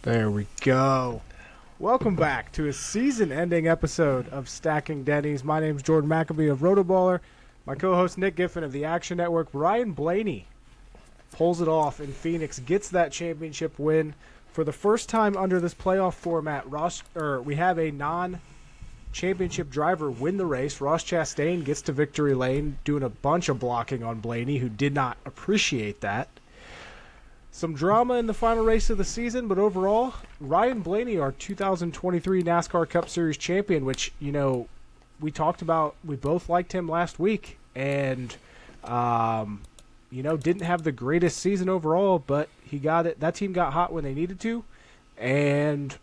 There we go. Welcome back to a season-ending episode of Stacking Dennys. My name's Jordan McAbee of RotoBaller. My co-host Nick Giffen of the Action Network. Ryan Blaney pulls it off in Phoenix, gets that championship win. For the first time under this playoff format, we have a non-championship driver win the race. Ross Chastain gets to victory lane, doing a bunch of blocking on Blaney, who did not appreciate that. Some drama in the final race of the season, but overall, Ryan Blaney, our 2023 NASCAR Cup Series champion, which, we talked about, we both liked him last week, and, didn't have the greatest season overall, but he got it. That team got hot when they needed to, and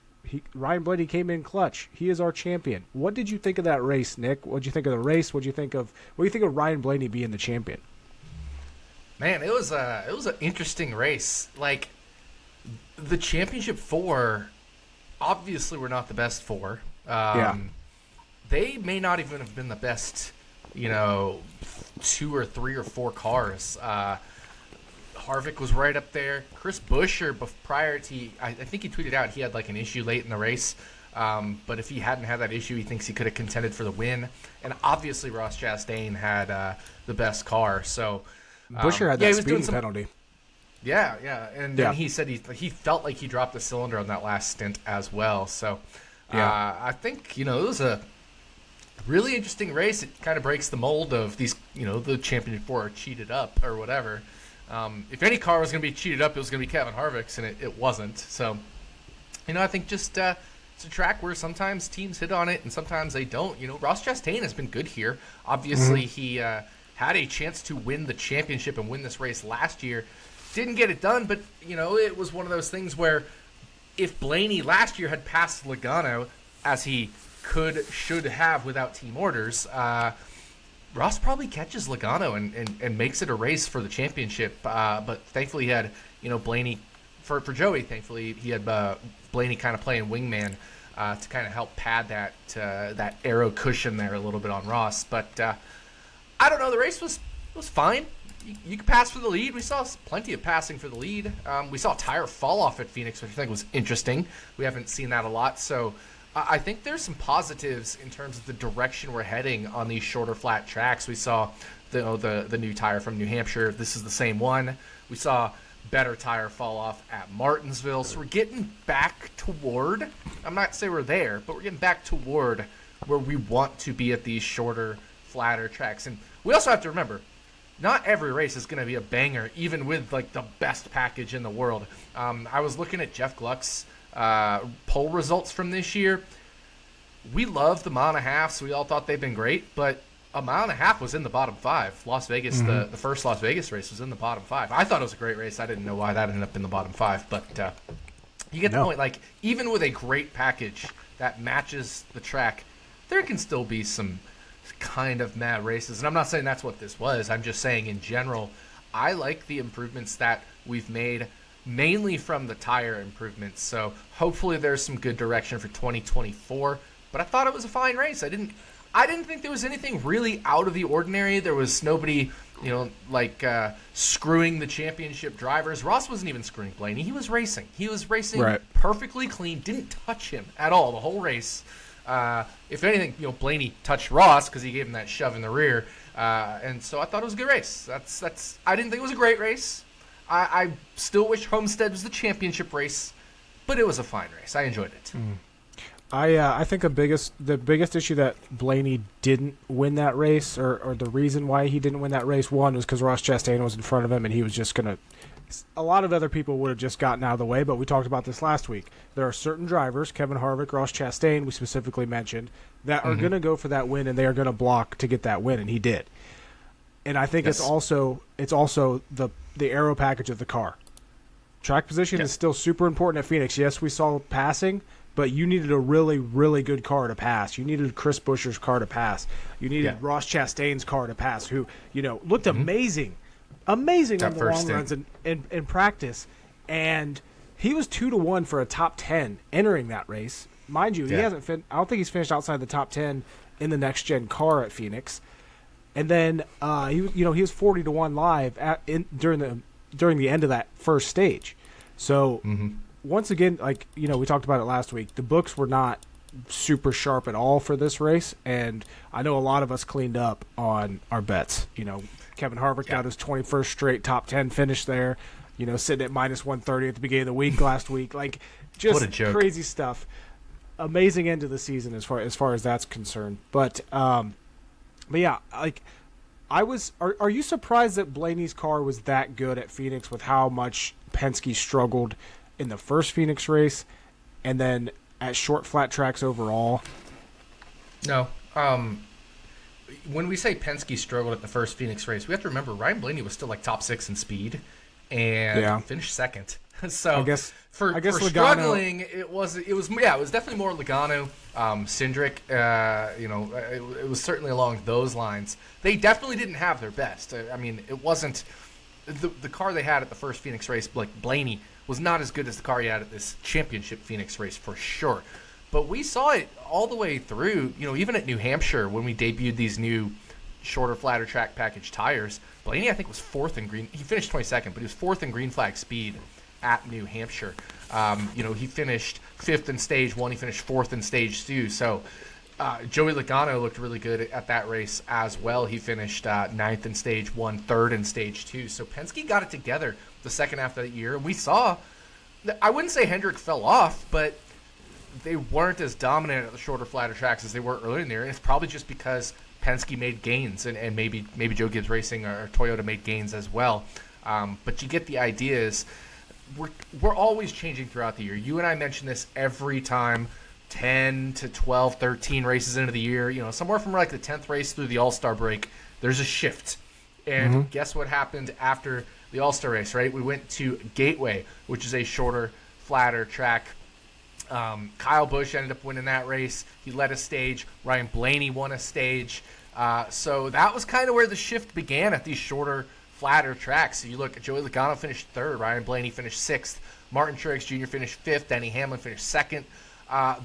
Ryan Blaney came in clutch. He is our champion. What did you think of that race, Nick? What did you think of the race? What do you think of Ryan Blaney being the champion? Man, it was an interesting race. Like, the championship four, obviously were not the best four. They may not even have been the best, 2 or 3 or 4 cars. Harvick was right up there. Chris Buescher, prior to, I think he tweeted out he had like an issue late in the race. But if he hadn't had that issue, he thinks he could have contended for the win. And obviously Ross Chastain had the best car. So Buescher had that speeding penalty. Yeah. And then he said he felt like he dropped the cylinder on that last stint as well. So I think, it was a really interesting race. It kind of breaks the mold of these, the championship four are cheated up or whatever. If any car was going to be cheated up, it was going to be Kevin Harvick's, and it wasn't. So, I think just it's a track where sometimes teams hit on it and sometimes they don't. Ross Chastain has been good here. Obviously, he had a chance to win the championship and win this race last year. Didn't get it done, but, it was one of those things where if Blaney last year had passed Logano, as he should have without team orders, Ross probably catches Logano and makes it a race for the championship. But thankfully he had, Blaney, for Joey, thankfully he had Blaney kind of playing wingman to kind of help pad that aero cushion there a little bit on Ross. But I don't know, the race was fine. You could pass for the lead. We saw plenty of passing for the lead. We saw a tire fall off at Phoenix, which I think was interesting. We haven't seen that a lot. So I think there's some positives in terms of the direction we're heading on these shorter, flat tracks. We saw the new tire from New Hampshire. This is the same one. We saw better tire fall off at Martinsville. So we're getting back toward, I'm not saying we're there, but we're getting back toward where we want to be at these shorter, flatter tracks. And we also have to remember, not every race is going to be a banger, even with like the best package in the world. I was looking at Jeff Gluck's poll results from this year. We love the mile and a half, so we all thought they've been great, but a mile and a half was in the bottom 5. Las Vegas, the first Las Vegas race was in the bottom 5. I thought it was a great race. I didn't know why that ended up in the bottom 5, but you get the point. Like, even with a great package that matches the track, there can still be some kind of mad races. And I'm not saying that's what this was. I'm just saying in general, I like the improvements that we've made, mainly from the tire improvements. So hopefully there's some good direction for 2024. But I thought it was a fine race. I didn't think there was anything really out of the ordinary. There was nobody, screwing the championship drivers. Ross wasn't even screwing Blaney. He was racing. Perfectly clean. Didn't touch him at all the whole race. If anything, Blaney touched Ross because he gave him that shove in the rear. And so I thought it was a good race. That's. I didn't think it was a great race. I still wish Homestead was the championship race, but it was a fine race. I enjoyed it. I think the biggest issue that Blaney didn't win that race, or the reason why he didn't win that race, one was because Ross Chastain was in front of him and he was just gonna. A lot of other people would have just gotten out of the way, but we talked about this last week. There are certain drivers, Kevin Harvick, Ross Chastain, we specifically mentioned, that are going to go for that win and they are going to block to get that win, and he did. And I think it's also the aero package of the car. Track position is still super important at Phoenix. Yes, we saw passing, but you needed a really, really good car to pass. You needed Chris Buescher's car to pass. You needed Ross Chastain's car to pass, who looked amazing on the long runs in practice, and he was 2-1 for a top 10 entering that race. Mind you, he hasn't. I don't think he's finished outside the top 10 in the next gen car at Phoenix. And then he was 40-1 live during the end of that first stage. So once again, like, we talked about it last week, the books were not super sharp at all for this race, and I know a lot of us cleaned up on our bets. Kevin Harvick got his 21st straight top 10 finish there, sitting at minus 130 at the beginning of the week last week. Like, just what a joke. Crazy stuff. Amazing end of the season as far as that's concerned. But yeah, like, are you surprised that Blaney's car was that good at Phoenix with how much Penske struggled in the first Phoenix race and then at short flat tracks overall? No. When we say Penske struggled at the first Phoenix race, we have to remember Ryan Blaney was still like top 6 in speed and finished second. So I guess for Logano, struggling, it was definitely more Logano, Cindric. It was certainly along those lines. They definitely didn't have their best. I mean, it wasn't the car they had at the first Phoenix race. Like, Blaney was not as good as the car he had at this championship Phoenix race for sure. But we saw it all the way through. Even at New Hampshire when we debuted these new shorter, flatter track package tires, Blaney I think was 4th in green. He finished 22nd, but he was 4th in green flag speed at New Hampshire. He finished 5th in stage 1. He finished 4th in stage 2. So Joey Logano looked really good at that race as well. He finished 9th in stage 1, 3rd in stage 2. So Penske got it together the second half of the year. And we saw, I wouldn't say Hendrick fell off, but they weren't as dominant at the shorter, flatter tracks as they were earlier in the year. And it's probably just because Penske made gains, and maybe Joe Gibbs Racing or Toyota made gains as well. But you get the idea is we're always changing throughout the year. You and I mention this every time, 10 to 12, 13 races into the year. Somewhere from like the 10th race through the All-Star break, there's a shift. And guess what happened after the All-Star race, right? We went to Gateway, which is a shorter, flatter track. Kyle Busch ended up winning that race. He led a stage. Ryan Blaney won a stage. So that was kind of where the shift began at these shorter, flatter tracks. So you look at Joey Logano finished 3rd. Ryan Blaney finished 6th. Martin Truex Jr. finished 5th. Denny Hamlin finished 2nd.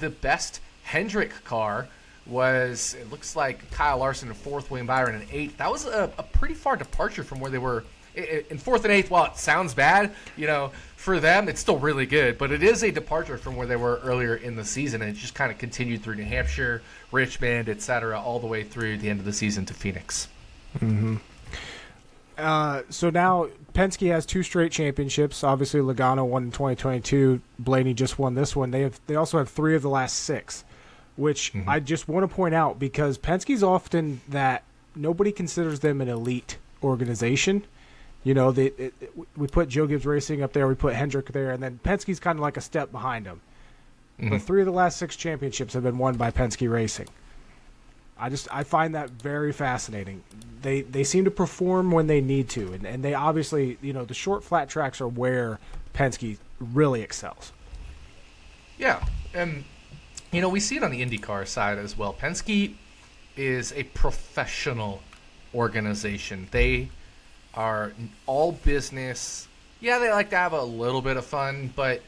The best Hendrick car was, it looks like, Kyle Larson in 4th, William Byron in 8th. That was a pretty far departure from where they were in 4th and 8th. While it sounds bad, for them, it's still really good, but it is a departure from where they were earlier in the season, and it just kind of continued through New Hampshire, Richmond, etc., all the way through the end of the season to Phoenix. Mm-hmm. So now Penske has 2 straight championships. Obviously, Logano won in 2022. Blaney just won this one. They also have 3 of the last 6, which I just want to point out because Penske's often that nobody considers them an elite organization. We put Joe Gibbs Racing up there, we put Hendrick there, and then Penske's kind of like a step behind them. But 3 of the last 6 championships have been won by Penske Racing. I find that very fascinating. They seem to perform when they need to, and they obviously, the short flat tracks are where Penske really excels. Yeah, and we see it on the IndyCar side as well. Penske is a professional organization. They are all business. Yeah, they like to have a little bit of fun, but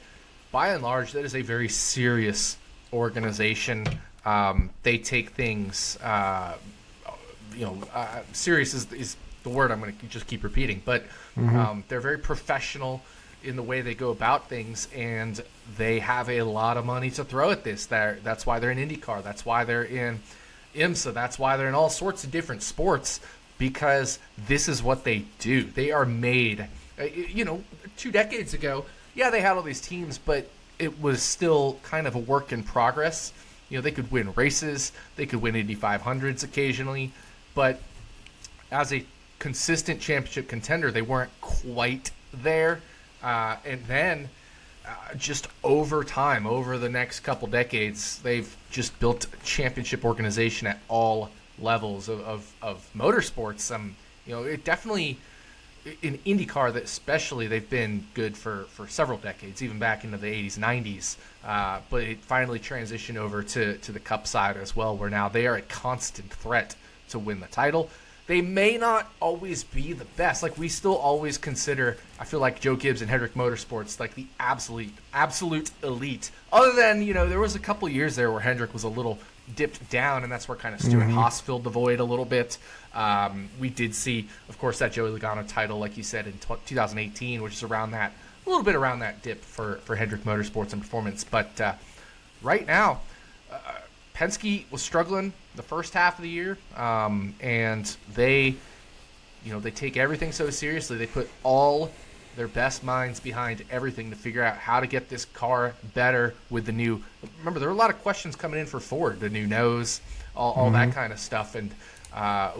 by and large, that is a very serious organization. They take things, serious is the word I'm going to just keep repeating, but they're very professional in the way they go about things, and they have a lot of money to throw at this. That's why they're in IndyCar. That's why they're in IMSA. That's why they're in all sorts of different sports, because this is what they do. They are made, 2 decades ago, yeah, they had all these teams, but it was still kind of a work in progress. They could win races, they could win Indy 500s occasionally, but as a consistent championship contender, they weren't quite there. And then just over time, over the next couple decades, they've just built a championship organization at all levels of motorsports. It definitely, in IndyCar, that especially, they've been good for several decades, even back into the 80s, 90s. But it finally transitioned over to the Cup side as well, where now they are a constant threat to win the title. They may not always be the best. Like, we still always consider, I feel like, Joe Gibbs and Hendrick Motorsports like the absolute elite. Other than, there was a couple years there where Hendrick was a little dipped down, and that's where kind of Stuart Haas filled the void a little bit. We did see, of course, that Joey Logano title, like you said, in 2018, which is around that a little bit around that dip for Hendrick Motorsports and Performance. But right now, Penske was struggling the first half of the year, and they take everything so seriously. They put all their best minds behind everything to figure out how to get this car better with the new. Remember, there were a lot of questions coming in for Ford, the new nose, all that kind of stuff. And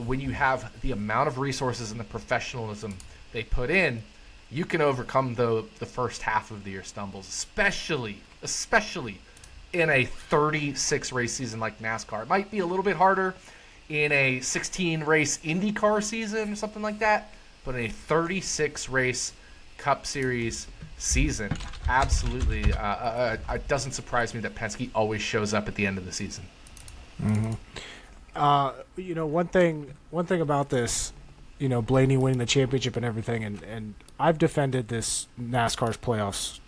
when you have the amount of resources and the professionalism they put in, you can overcome the first half of the year stumbles, especially in a 36 race season like NASCAR. It might be a little bit harder in a 16 race IndyCar season or something like that, but in a 36 race Cup Series season, absolutely, it doesn't surprise me that Penske always shows up at the end of the season. One thing about this, Blaney winning the championship and everything, and I've defended this NASCAR's playoffs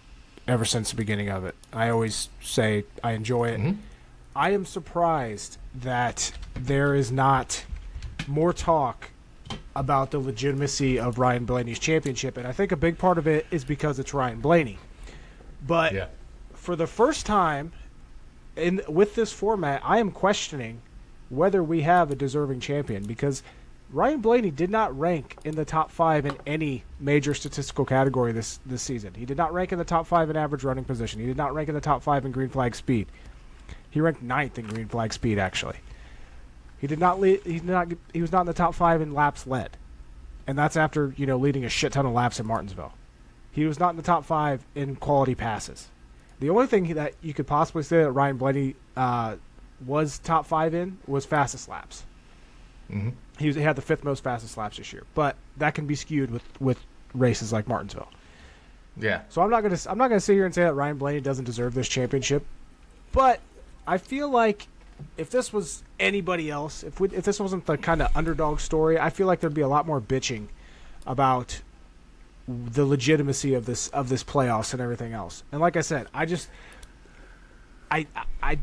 ever since the beginning of it. I always say I enjoy it. I am surprised that there is not more talk about the legitimacy of Ryan Blaney's championship, and I think a big part of it is because it's Ryan Blaney. But for the first time with this format, I am questioning whether we have a deserving champion, because Ryan Blaney did not rank in the top 5 in any major statistical category this season. He did not rank in the top 5 in average running position. He did not rank in the top 5 in green flag speed. He ranked 9th in green flag speed, actually. He was not in the top 5 in laps led. And that's after, leading a shit ton of laps in Martinsville. He was not in the top 5 in quality passes. The only thing that you could possibly say that Ryan Blaney was top 5 in was fastest laps. He had the 5th most fastest laps this year, but that can be skewed with races like Martinsville. Yeah. So I'm not gonna sit here and say that Ryan Blaney doesn't deserve this championship, but I feel like if this was anybody else, if this wasn't the kind of underdog story, I feel like there'd be a lot more bitching about the legitimacy of this playoffs and everything else. And like I said, I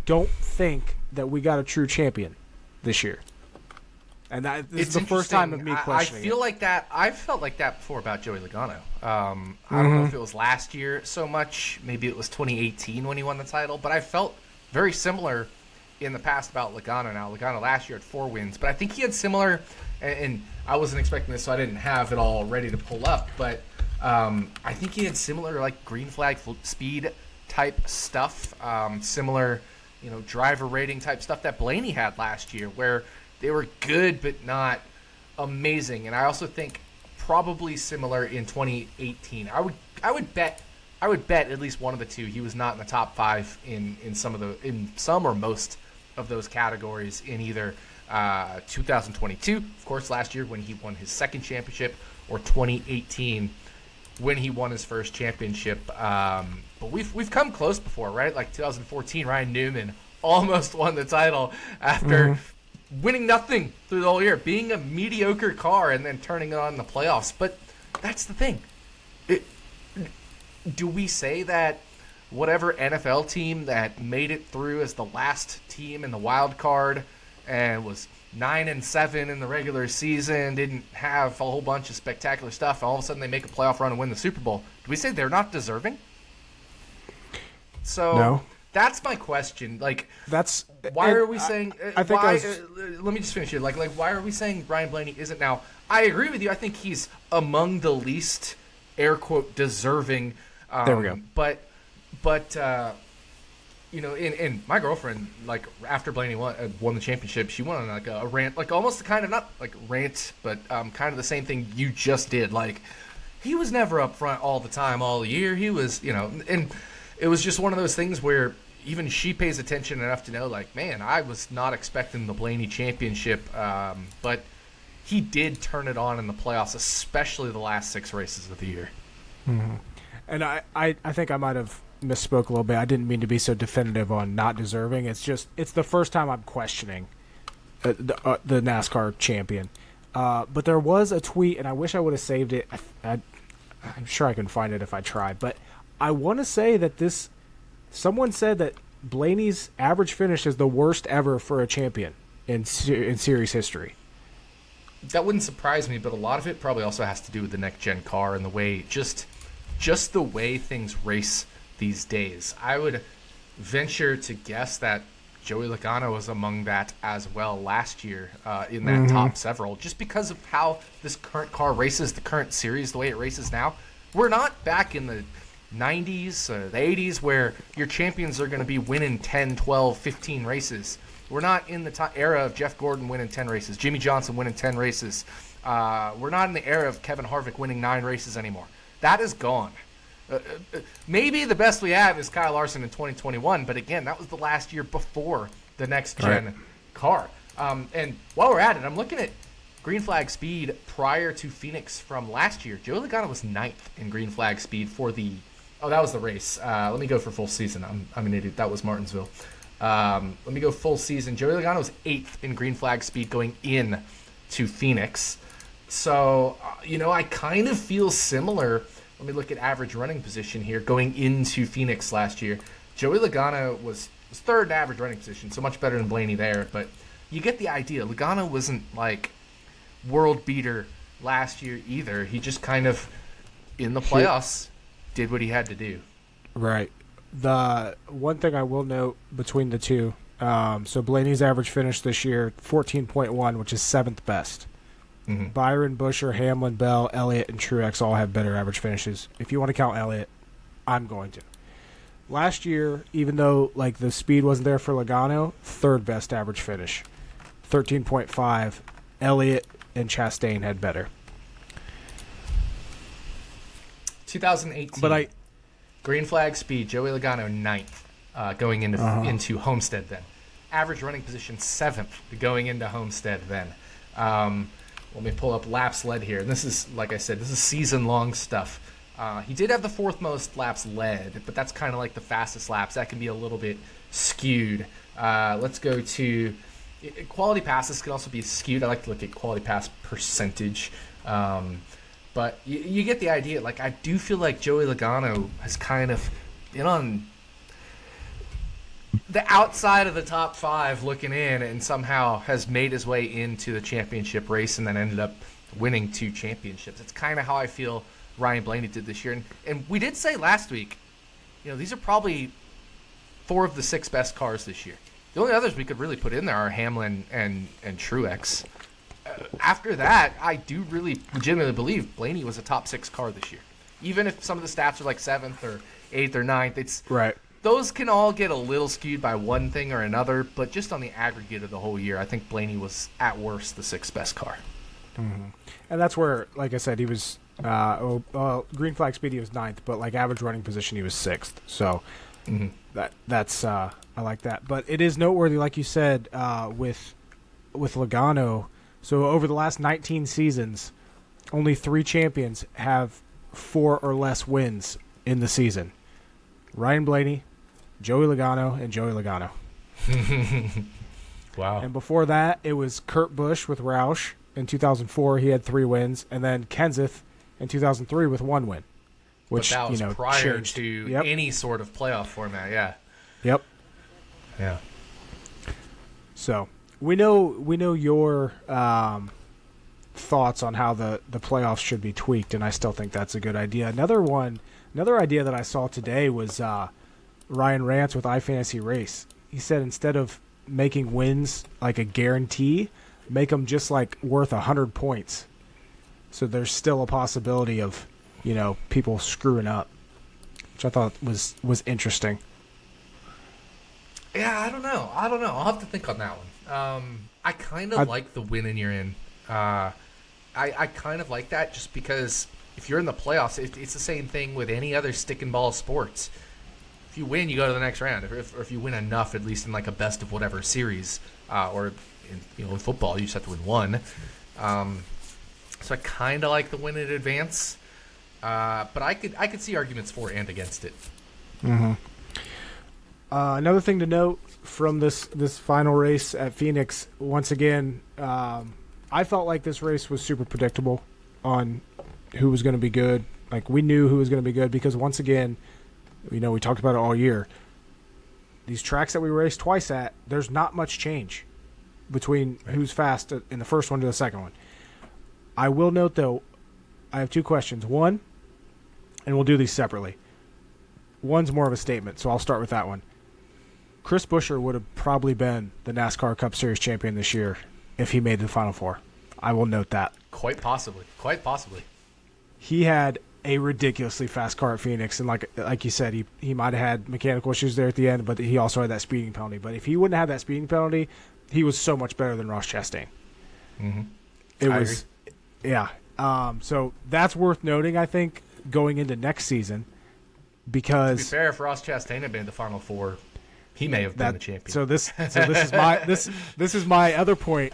don't think that we got a true champion this year. And this is the first time of me questioning it. I've felt like that before about Joey Logano. I don't know if it was last year so much. Maybe it was 2018 when he won the title. But I felt very similar in the past about Logano. Now, Logano last year had 4 wins. But I think he had similar, and I wasn't expecting this, so I didn't have it all ready to pull up. But I think he had similar like green flag speed type stuff, similar driver rating type stuff that Blaney had last year, where they were good but not amazing. And I also think probably similar in 2018. I would bet at least one of the two he was not in the top 5 in some or most of those categories in either 2022, of course, last year when he won his second championship, or 2018 when he won his first championship. But we've come close before, right? Like 2014, Ryan Newman almost won the title after winning nothing through the whole year, being a mediocre car and then turning it on in the playoffs. But that's the thing. Do we say that whatever NFL team that made it through as the last team in the wild card and was 9-7 in the regular season, didn't have a whole bunch of spectacular stuff, and all of a sudden they make a playoff run and win the Super Bowl, do we say they're not deserving? So no. That's my question. Like, that's why are we saying? I think let me just finish here. Like, why are we saying Ryan Blaney isn't now? I agree with you. I think he's among the least air quote deserving. There we go. But in my girlfriend, like after Blaney won the championship, she went on like a rant, like almost kind of not like rant, but kind of the same thing you just did. Like, he was never up front all the time, all year. He was, and it was just one of those things where even she pays attention enough to know, like, man, I was not expecting the Blaney championship, but he did turn it on in the playoffs, especially the last 6 races of the year. And I think I might have misspoke a little bit. I didn't mean to be so definitive on not deserving. It's the first time I'm questioning the NASCAR champion. But there was a tweet, and I wish I would have saved it. I'm sure I can find it if I try. But I want to say that someone said that Blaney's average finish is the worst ever for a champion in series history. That wouldn't surprise me, but a lot of it probably also has to do with the next-gen car and the way just just the way things race these days. I would venture to guess that Joey Logano was among that as well last year in that top several, just because of how this current car races, the current series, the way it races now. We're not back in the 90s, the 80s, where your champions are going to be winning 10, 12, 15 races. We're not in the era of Jeff Gordon winning 10 races, Jimmy Johnson winning 10 races. We're not in the era of Kevin Harvick winning 9 races anymore. That is gone. Maybe the best we have is Kyle Larson in 2021, but again, that was the last year before the next-gen car. And while we're at it, I'm looking at green flag speed prior to Phoenix from last year. Joey Logano was 9th in green flag speed for the – that was the race. Let me go for full season. I'm an idiot. That was Martinsville. Let me go full season. Joey Logano was 8th in green flag speed going in to Phoenix. So, I kind of feel similar – let me look at average running position here going into Phoenix last year. Joey Logano was 3rd in average running position, so much better than Blaney there. But you get the idea. Logano wasn't like world beater last year either. He just kind of, in the playoffs, did what he had to do. Right. The one thing I will note between the two, so Blaney's average finish this year, 14.1, which is 7th best. Mm-hmm. Byron, Buescher, Hamlin, Bell, Elliott, and Truex all have better average finishes. If you want to count Elliott, I'm going to. Last year, even though the speed wasn't there for Logano, 3rd best average finish, 13.5. Elliott and Chastain had better. 2018. Green flag speed, Joey Logano 9th going into Homestead then. Average running position 7th going into Homestead then. Let me pull up laps led here. And this is, like I said, this is season-long stuff. He did have the 4th most laps led, but that's kind of like the fastest laps. That can be a little bit skewed. Let's go to quality passes can also be skewed. I like to look at quality pass percentage. But you get the idea. I do feel like Joey Logano has kind of been on the outside of the top 5 looking in and somehow has made his way into the championship race and then ended up winning 2 championships. It's kind of how I feel Ryan Blaney did this year. And we did say last week, these are probably 4 of the 6 best cars this year. The only others we could really put in there are Hamlin and Truex. After that, I do really legitimately believe Blaney was a top 6 car this year. Even if some of the stats are like 7th or 8th or 9th, it's right. Those can all get a little skewed by one thing or another, but just on the aggregate of the whole year, I think Blaney was, at worst, the 6th best car. Mm-hmm. And that's where, like I said, he was green flag speed, he was 9th, but average running position, he was 6th. So that's I like that. But it is noteworthy, like you said, with Logano. So over the last 19 seasons, only 3 champions have 4 or less wins in the season. Ryan Blaney, Joey Logano, and Joey Logano. Wow. And before that, it was Kurt Busch with Roush. In 2004, he had 3 wins. And then Kenseth in 2003 with 1 win. Which, but that was prior changed. To any sort of playoff format, yeah. Yep. Yeah. So, we know your thoughts on how the playoffs should be tweaked, and I still think that's a good idea. Another idea that I saw today was Ryan Rance with iFantasy Race. He said instead of making wins like a guarantee, make them just worth 100 points. So there's still a possibility of, people screwing up, which I thought was interesting. Yeah, I don't know. I'll have to think on that one. I kind of like the win and you're in. I kind of like that just because if you're in the playoffs, it's the same thing with any other stick and ball sports. If you win, you go to the next round. Or if you win enough, at least in a best of whatever series, or in football, you just have to win 1. So I kind of like the win in advance, but I could see arguments for and against it. Mm-hmm. Another thing to note from this final race at Phoenix, once again, I felt like this race was super predictable on who was going to be good. We knew who was going to be good because, once again, we talked about it all year. These tracks that we raced twice at, there's not much change between who's fast in the first one to the second one. I will note, though, I have 2 questions. One, and we'll do these separately. One's more of a statement, so I'll start with that one. Chris Buescher would have probably been the NASCAR Cup Series champion this year if he made the Final Four. I will note that. Quite possibly. He had a ridiculously fast car at Phoenix, and like you said, he might have had mechanical issues there at the end, but he also had that speeding penalty. But if he wouldn't have had that speeding penalty, he was so much better than Ross Chastain. Mm-hmm. I agree. Yeah. So that's worth noting, I think, going into next season, because to be fair, if Ross Chastain had been in the Final Four, he may have been the champion. So this is my other point.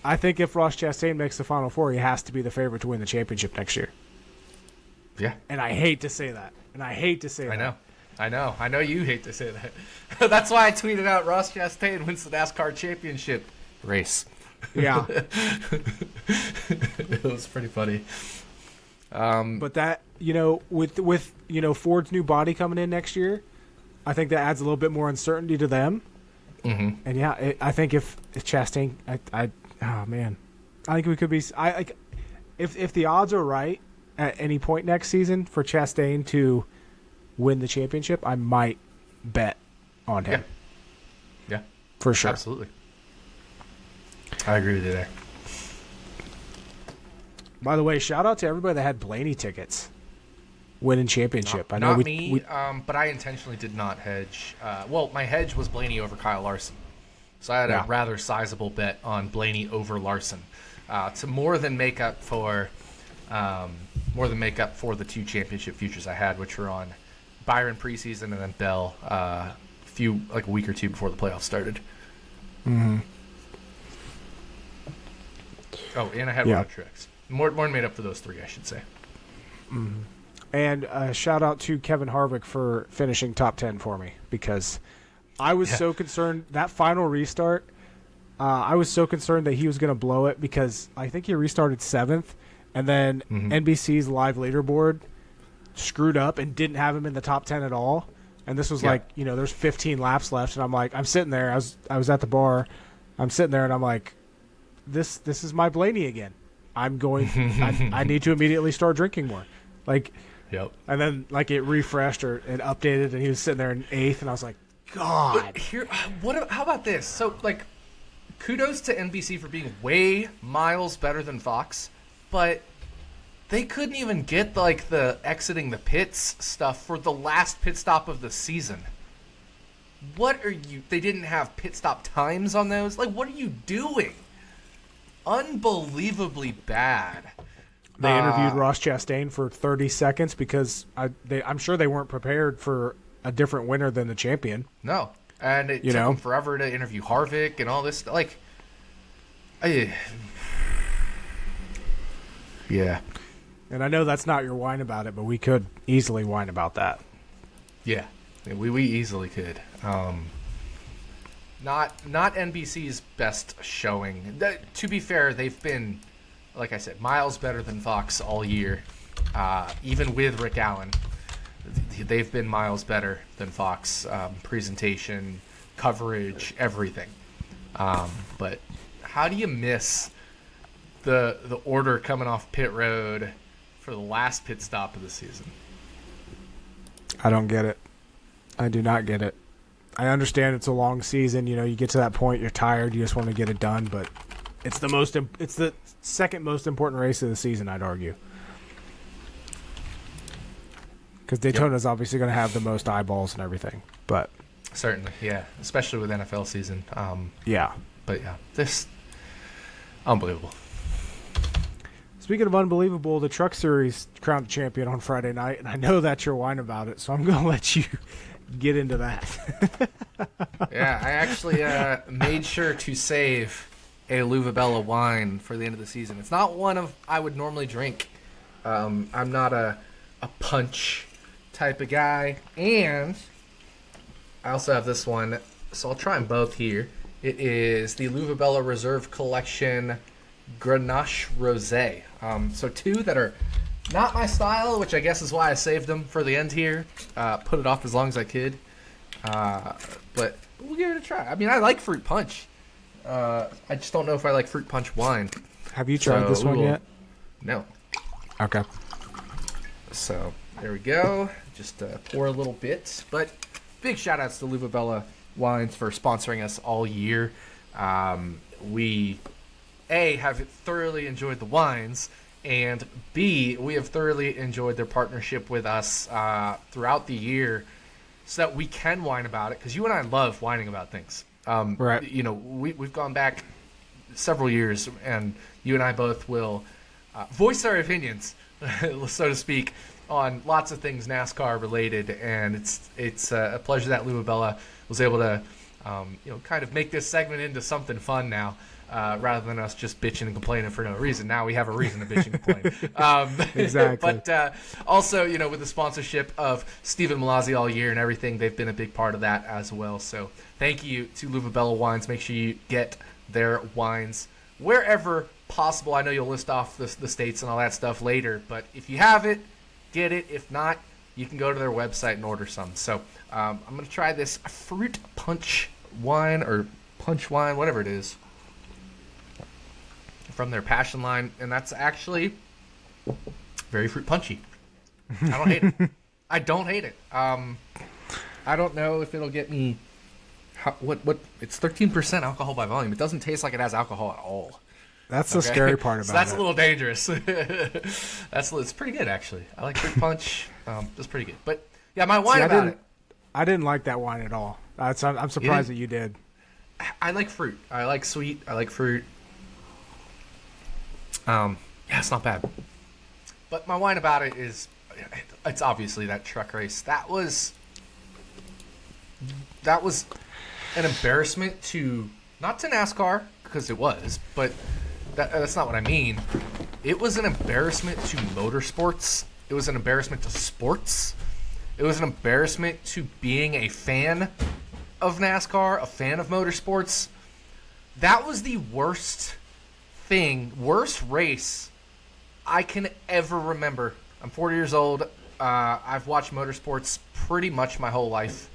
I think if Ross Chastain makes the Final Four, he has to be the favorite to win the championship next year. Yeah. And I hate to say that. I know you hate to say that. That's why I tweeted out Ross Chastain wins the NASCAR championship race. Yeah. It was pretty funny. But that, with Ford's new body coming in next year, I think that adds a little bit more uncertainty to them. Mm-hmm. And yeah, I think if Chastain, I think we could be. If the odds are right at any point next season for Chastain to win the championship, I might bet on him. Yeah, for sure, absolutely. I agree with you there. By the way, shout out to everybody that had Blaney tickets winning championship. I know not me, but I intentionally did not hedge. My hedge was Blaney over Kyle Larson. So I had a rather sizable bet on Blaney over Larson to more than make up for the two championship futures I had, which were on Byron preseason and then Bell a week or two before the playoffs started. Mm-hmm. Oh, and I had one on Truex. More than made up for those three, I should say. Mm-hmm. And shout out to Kevin Harvick for finishing top 10 for me, because I was so concerned that final restart. I was so concerned that he was going to blow it, because I think he restarted 7th, and then NBC's live leaderboard screwed up and didn't have him in the top 10 at all. And this was there's 15 laps left, and I'm sitting there. I was at the bar. I'm sitting there, and I'm like, this is my Blaney again. I'm going. I need to immediately start drinking more. Yep. And then it refreshed and updated, and he was sitting there in 8th, and I was like, God. How about this? So kudos to NBC for being way miles better than Fox, but they couldn't even get the exiting the pits stuff for the last pit stop of the season. What are you? They didn't have pit stop times on those. What are you doing? Unbelievably bad. They interviewed Ross Chastain for 30 seconds because I'm sure they weren't prepared for a different winner than the champion. No. And it took them forever to interview Harvick and all this. Yeah. And I know that's not your whine about it, but we could easily whine about that. Yeah. We easily could. Not NBC's best showing. To be fair, they've been, like I said, miles better than Fox all year. Even with Rick Allen, they've been miles better than Fox. Presentation, coverage, everything. But how do you miss the order coming off pit road for the last pit stop of the season? I don't get it. I do not get it. I understand it's a long season. You get to that point, you're tired, you just want to get it done. But it's the second most important race of the season, I'd argue. Because Daytona's obviously going to have the most eyeballs and everything. But certainly, yeah, especially with NFL season. Yeah. But yeah, this unbelievable. Speaking of unbelievable, the Truck Series crowned the champion on Friday night, and I know that's your whine about it, so I'm going to let you get into that. Yeah, I actually made sure to save a Luvabella wine for the end of the season. It's not one I would normally drink. I'm not a punch type of guy, and I also have this one, so I'll try them both here. It is the Luvabella Reserve Collection Grenache Rosé. So two that are not my style, which I guess is why I saved them for the end here. Put it off as long as I could. But we'll give it a try. I mean, I like fruit punch. I just don't know if I like fruit punch wine. Have you tried this one yet? No. Okay. So There we go. Just pour a little bit. But big shout outs to RotoBaller Wines for sponsoring us all year. We, A, have thoroughly enjoyed the wines, and B, we have thoroughly enjoyed their partnership with us throughout the year so that we can whine about it, because you and I love whining about things. Right. You know, we've gone back several years, and you and I both will voice our opinions, so to speak, on lots of things NASCAR related, and it's a pleasure that RotoBaller was able to kind of make this segment into something fun now, rather than us just bitching and complaining for no reason. Now we have a reason to bitch and complain. Exactly. But also, with the sponsorship of Stephen Malazzi all year and everything, they've been a big part of that as well. So thank you to RotoBaller Wines. Make sure you get their wines wherever possible. I know you'll list off the states and all that stuff later, but if you have it, get it. If not, you can go to their website and order some. So I'm going to try this fruit punch wine, or punch wine, whatever it is, from their passion line, and that's actually very fruit punchy. I don't hate it. I don't hate it. I don't know if it'll get me what it's 13% alcohol by volume. It doesn't taste like it has alcohol at all. That's the scary part about so that's it. a little dangerous. It's pretty good, actually. I like fruit punch. It's pretty good. But yeah, my wine about it. I didn't like that wine at all. I'm surprised that you did. I like fruit. I like sweet. I like fruit. Yeah, it's not bad. But my wine about it is, it's obviously that truck race. That was an embarrassment to, not to NASCAR, because it was, but that's not what I mean. It was an embarrassment to motorsports. It was an embarrassment to sports. It was an embarrassment to being a fan of NASCAR, a fan of motorsports. That was the worst race I can ever remember. I'm 40 years old. I've watched motorsports pretty much my whole life.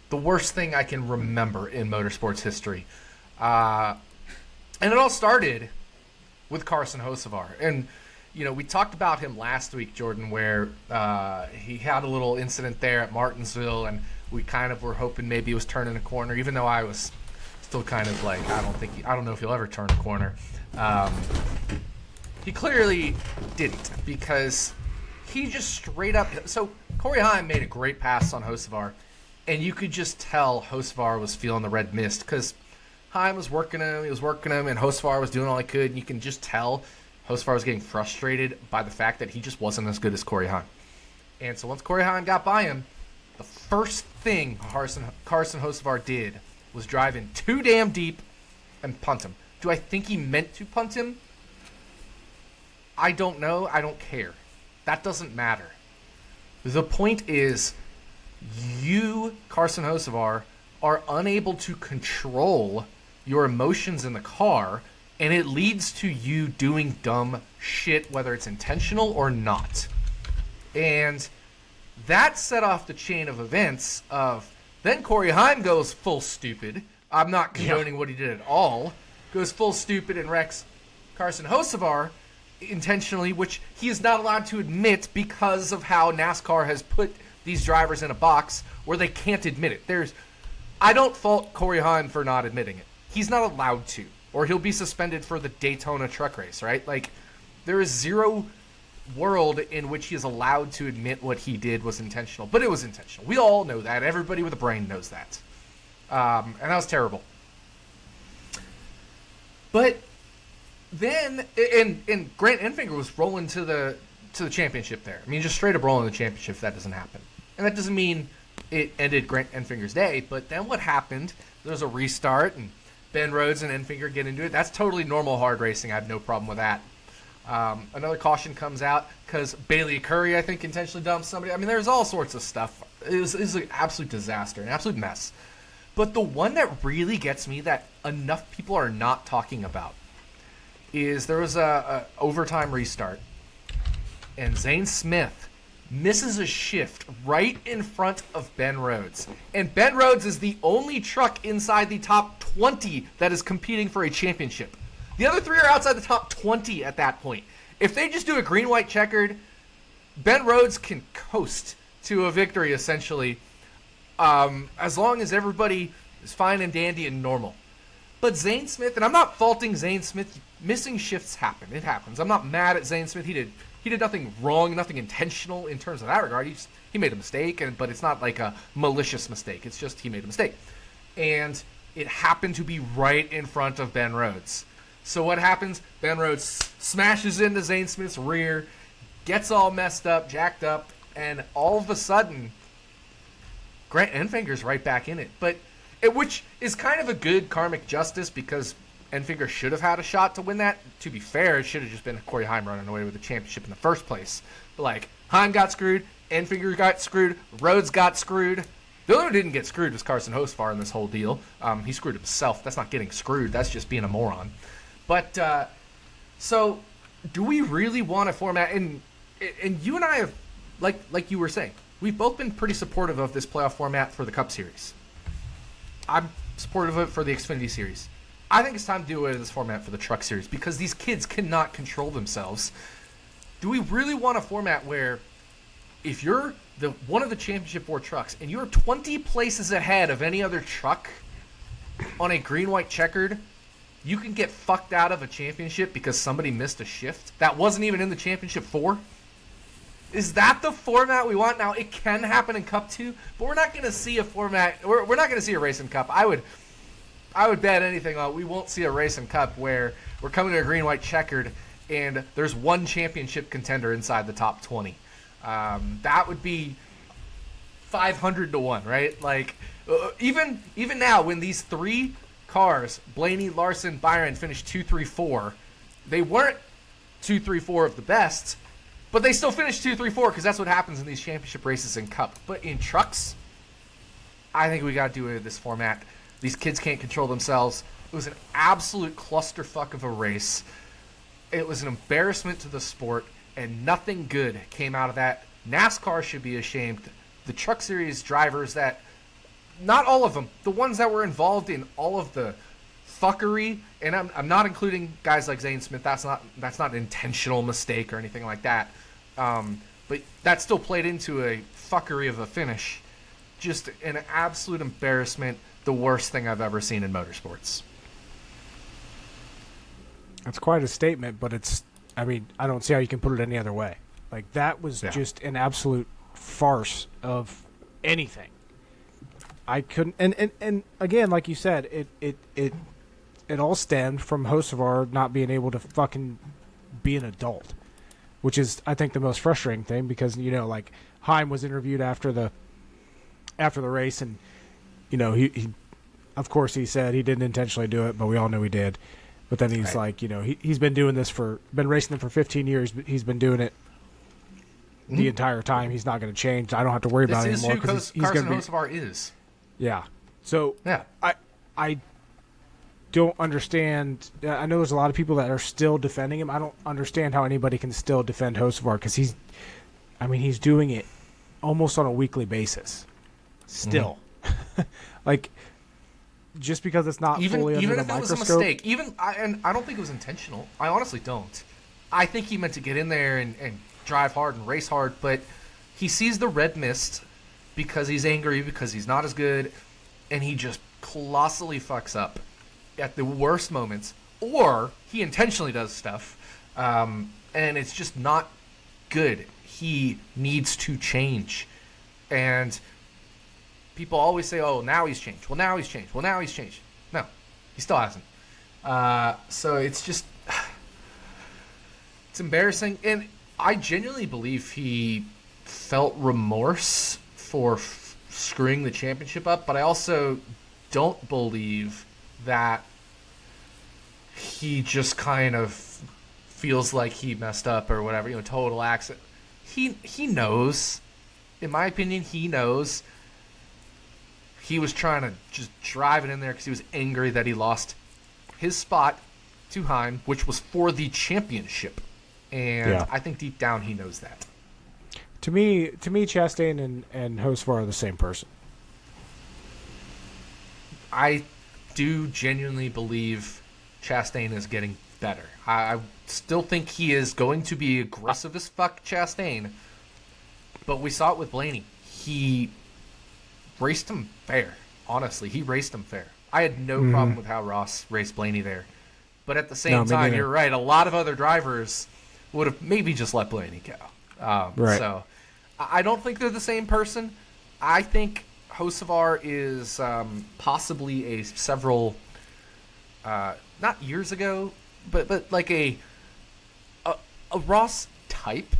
The worst thing I can remember in motorsports history. And it all started with Carson Hocevar. And, we talked about him last week, Jordan, where he had a little incident there at Martinsville, and we kind of were hoping maybe he was turning a corner, even though I was still kind of like, I don't know if he'll ever turn a corner. He clearly didn't, because he just straight up... So Corey Heim made a great pass on Hocevar, and you could just tell Hocevar was feeling the red mist, because Heim was working him, and Hocevar was doing all he could, and you can just tell Hocevar was getting frustrated by the fact that he just wasn't as good as Corey Heim. And so once Corey Heim got by him, the first thing Carson Hocevar did was drive in too damn deep and punt him. Do I think he meant to punt him? I don't know. I don't care. That doesn't matter. The point is, you, Carson Hocevar, are unable to control your emotions in the car, and it leads to you doing dumb shit, whether it's intentional or not. And that set off the chain of events of, then Corey Heim goes full stupid. I'm not condoning what he did at all. Goes full stupid and wrecks Carson Hocevar intentionally, which he is not allowed to admit because of how NASCAR has put these drivers in a box where they can't admit it. I don't fault Corey Heim for not admitting it. He's not allowed to, or he'll be suspended for the Daytona truck race, right? Like, there is zero world in which he is allowed to admit what he did was intentional, but it was intentional. We all know that. Everybody with a brain knows that. And that was terrible. But then, and Grant Enfinger was rolling to the championship there. I mean, just straight up rolling the championship if that doesn't happen. And that doesn't mean it ended Grant Enfinger's day, but then what happened? There was a restart, and Ben Rhodes and Enfinger get into it. That's totally normal hard racing. I have no problem with that. Another caution comes out because Bailey Curry, I think, intentionally dumped somebody. I mean, there's all sorts of stuff. It was an absolute disaster, an absolute mess. But the one that really gets me that enough people are not talking about is there was a overtime restart, and Zane Smith misses a shift right in front of Ben Rhodes. And Ben Rhodes is the only truck inside the top 20 that is competing for a championship. The other three are outside the top 20 at that point. If they just do a green-white checkered, Ben Rhodes can coast to a victory, essentially, as long as everybody is fine and dandy and normal. But Zane Smith, and I'm not faulting Zane Smith, missing shifts happen. It happens. I'm not mad at Zane Smith. He did nothing wrong, nothing intentional in terms of that regard. He made a mistake, but it's not like a malicious mistake. It's just he made a mistake. And it happened to be right in front of Ben Rhodes. So what happens? Ben Rhodes smashes into Zane Smith's rear, gets all messed up, jacked up, and all of a sudden, Grant Enfinger's right back in it. Which is kind of a good karmic justice because Enfinger should have had a shot to win that. To be fair, it should have just been Corey Heim running away with the championship in the first place. But Heim got screwed, Enfinger got screwed, Rhodes got screwed. The only one who didn't get screwed was Carson Hocevar in this whole deal. He screwed himself. That's not getting screwed. That's just being a moron. But so, do we really want a format? And you and I have, like you were saying, we've both been pretty supportive of this playoff format for the Cup Series. I'm supportive of it for the Xfinity Series. I think it's time to do away with this format for the Truck Series because these kids cannot control themselves. Do we really want a format where if you're one of the Championship 4 trucks and you're 20 places ahead of any other truck on a green-white checkered, you can get fucked out of a championship because somebody missed a shift that wasn't even in the Championship 4? Is that the format we want? Now, it can happen in Cup 2, but we're not going to see a format. We're not going to see a race in Cup. I would bet anything on we won't see a race in Cup where we're coming to a green-white checkered and there's one championship contender inside the top 20. That would be 500 to 1, right? Even now, when these three cars, Blaney, Larson, Byron, finished 2, 3, 4, they weren't 2, 3, 4 of the best. But they still finished 2, 3, 4 because that's what happens in these championship races in Cup. But in trucks, I think we got to do it in this format. These kids can't control themselves. It was an absolute clusterfuck of a race. It was an embarrassment to the sport, and nothing good came out of that. NASCAR should be ashamed. The Truck Series drivers that, not all of them, the ones that were involved in all of the fuckery, and I'm not including guys like Zane Smith. That's not an intentional mistake or anything like that. But that still played into a fuckery of a finish. Just an absolute embarrassment. The worst thing I've ever seen in motorsports. That's quite a statement, but I don't see how you can put it any other way. That was just an absolute farce of anything. I couldn't, and again, like you said, it all stemmed from Hocevar not being able to fucking be an adult, which is, I think, the most frustrating thing because, Heim was interviewed after the race and, he of course he said he didn't intentionally do it, but we all knew he did. But then he's right. He's been doing this been racing them for 15 years, but he's been doing it the entire time. He's not going to change. I don't have to worry about it anymore because he's Carson going Hocevar is. Yeah. So yeah. I don't understand. I know there's a lot of people that are still defending him. I don't understand how anybody can still defend Hocevar because he's doing it almost on a weekly basis. Still, just because it's not fully under the microscope. Even if it was a mistake, I don't think it was intentional. I honestly don't. I think he meant to get in there and drive hard and race hard, but he sees the red mist because he's angry because he's not as good, and he just colossally fucks up at the worst moments, or he intentionally does stuff, and it's just not good. He needs to change, and people always say, "Oh, now he's changed. Well, now he's changed. Well, now he's changed." No, he still hasn't. So it's just it's embarrassing, and I genuinely believe he felt remorse for screwing the championship up, but I also don't believe that he just kind of feels like he messed up or whatever, total accident. He knows, in my opinion, he knows he was trying to just drive it in there because he was angry that he lost his spot to Heim, which was for the championship. And I think deep down he knows that. To me, Chastain and Hocevar are the same person. I do genuinely believe Chastain is getting better. I still think he is going to be aggressive as fuck, Chastain, But we saw it with Blaney. He raced him fair. Honestly, he raced him fair. I had no problem with how Ross raced Blaney there. But at the same time, you're right. A lot of other drivers would have maybe just let Blaney go. Right. So I don't think they're the same person. I think Hocevar is possibly a several, not years ago, but like a Ross type,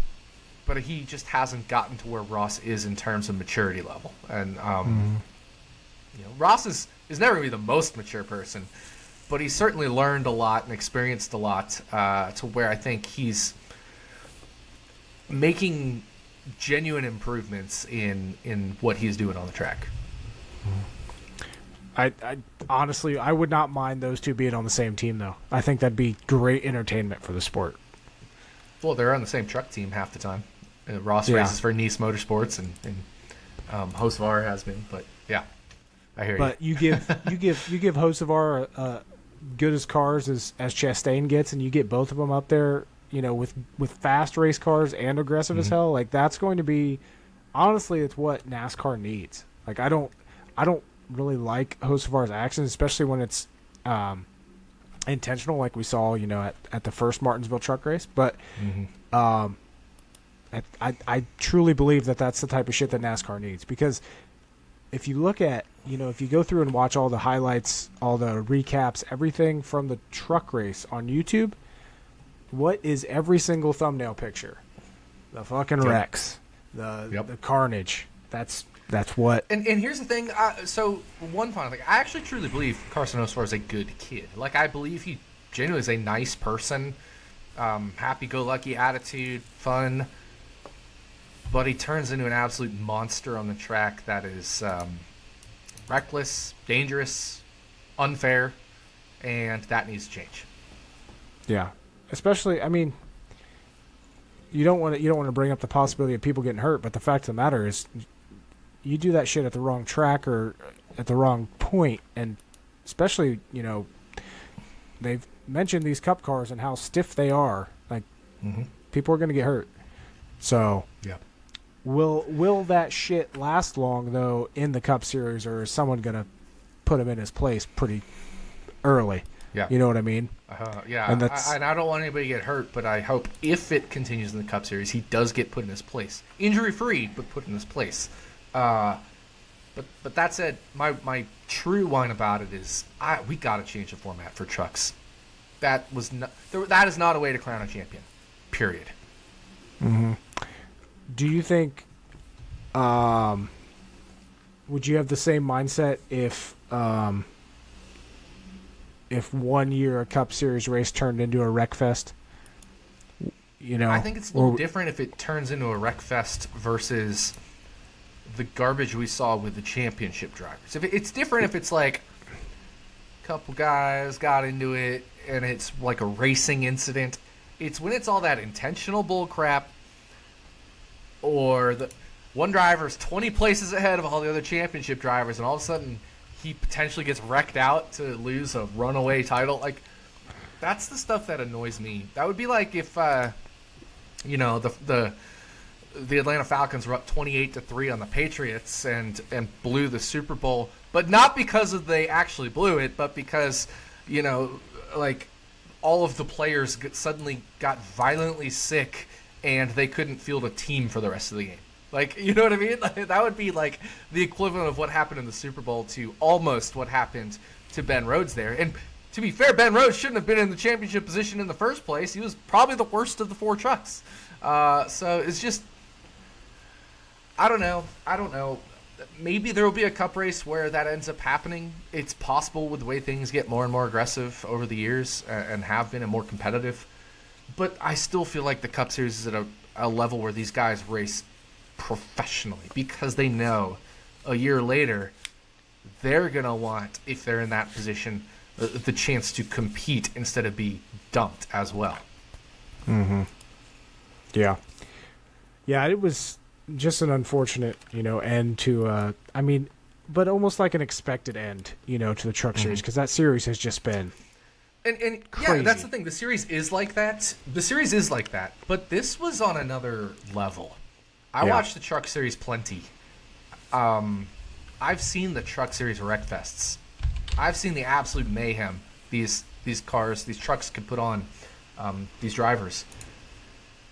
but he just hasn't gotten to where Ross is in terms of maturity level. And Ross is never going to be the most mature person, but he's certainly learned a lot and experienced a lot to where I think he's making genuine improvements in what he's doing on the track. I honestly, I would not mind those two being on the same team, though. I think that'd be great entertainment for the sport. Well, they're on the same truck team half the time. Ross races for Nice Motorsports, and Hocevar has been. But yeah, I hear you. But you give Hocevar good as cars as Chastain gets, and you get both of them up there, with fast race cars and aggressive as hell. Like, that's going to be, honestly, it's what NASCAR needs. Like, I don't really like Hocevar's actions, especially when it's intentional, like we saw, at the first Martinsville truck race. But I truly believe that that's the type of shit that NASCAR needs, because if you look at, if you go through and watch all the highlights, all the recaps, everything from the truck race on YouTube, what is every single thumbnail picture? The fucking wrecks, the carnage. That's what. And here's the thing. So one final thing. I actually truly believe Carson Hocevar is a good kid. Like, I believe he genuinely is a nice person, happy-go-lucky attitude, fun. But he turns into an absolute monster on the track that is reckless, dangerous, unfair, and that needs to change. Yeah, especially, I mean, you don't want to bring up the possibility of people getting hurt, but the fact of the matter is, you do that shit at the wrong track or at the wrong point, and especially, they've mentioned these cup cars and how stiff they are. Like, people are going to get hurt. So, yeah. Will that shit last long, though, in the Cup Series, or is someone going to put him in his place pretty early? Yeah. You know what I mean? Yeah. And I don't want anybody to get hurt, but I hope if it continues in the Cup Series, he does get put in his place. Injury-free, but put in his place. But that said, my true whine about it is we got to change the format for trucks. That is not a way to crown a champion. Period. Mm-hmm. Do you think, would you have the same mindset if 1 year a Cup Series race turned into a wreck fest? I think it's a little different if it turns into a wreck fest versus the garbage we saw with the championship drivers. It's different if it's like a couple guys got into it and it's like a racing incident. It's when it's all that intentional bull crap, or the one driver's 20 places ahead of all the other championship drivers, and all of a sudden he potentially gets wrecked out to lose a runaway title. Like, that's the stuff that annoys me. That would be like if the Atlanta Falcons were up 28-3 on the Patriots and blew the Super Bowl, but not because they actually blew it, but because like all of the players suddenly got violently sick and they couldn't field a team for the rest of the game. Like, you know what I mean? Like, that would be like the equivalent of what happened in the Super Bowl to almost what happened to Ben Rhodes there. And to be fair, Ben Rhodes shouldn't have been in the championship position in the first place. He was probably the worst of the four trucks. So it's just, I don't know. Maybe there will be a cup race where that ends up happening. It's possible with the way things get more and more aggressive over the years and have been and more competitive. But I still feel like the Cup Series is at a level where these guys race professionally because they know a year later they're going to want, if they're in that position, the chance to compete instead of be dumped as well. Mm-hmm. Yeah. Yeah, it was just an unfortunate, end to, but almost like an expected end, to the Truck Series, because that series has just been And crazy. Yeah, that's the thing. The series is like that. But this was on another level. I watch the Truck Series plenty. I've seen the Truck Series Wreckfests. I've seen the absolute mayhem these cars, these trucks could put on these drivers.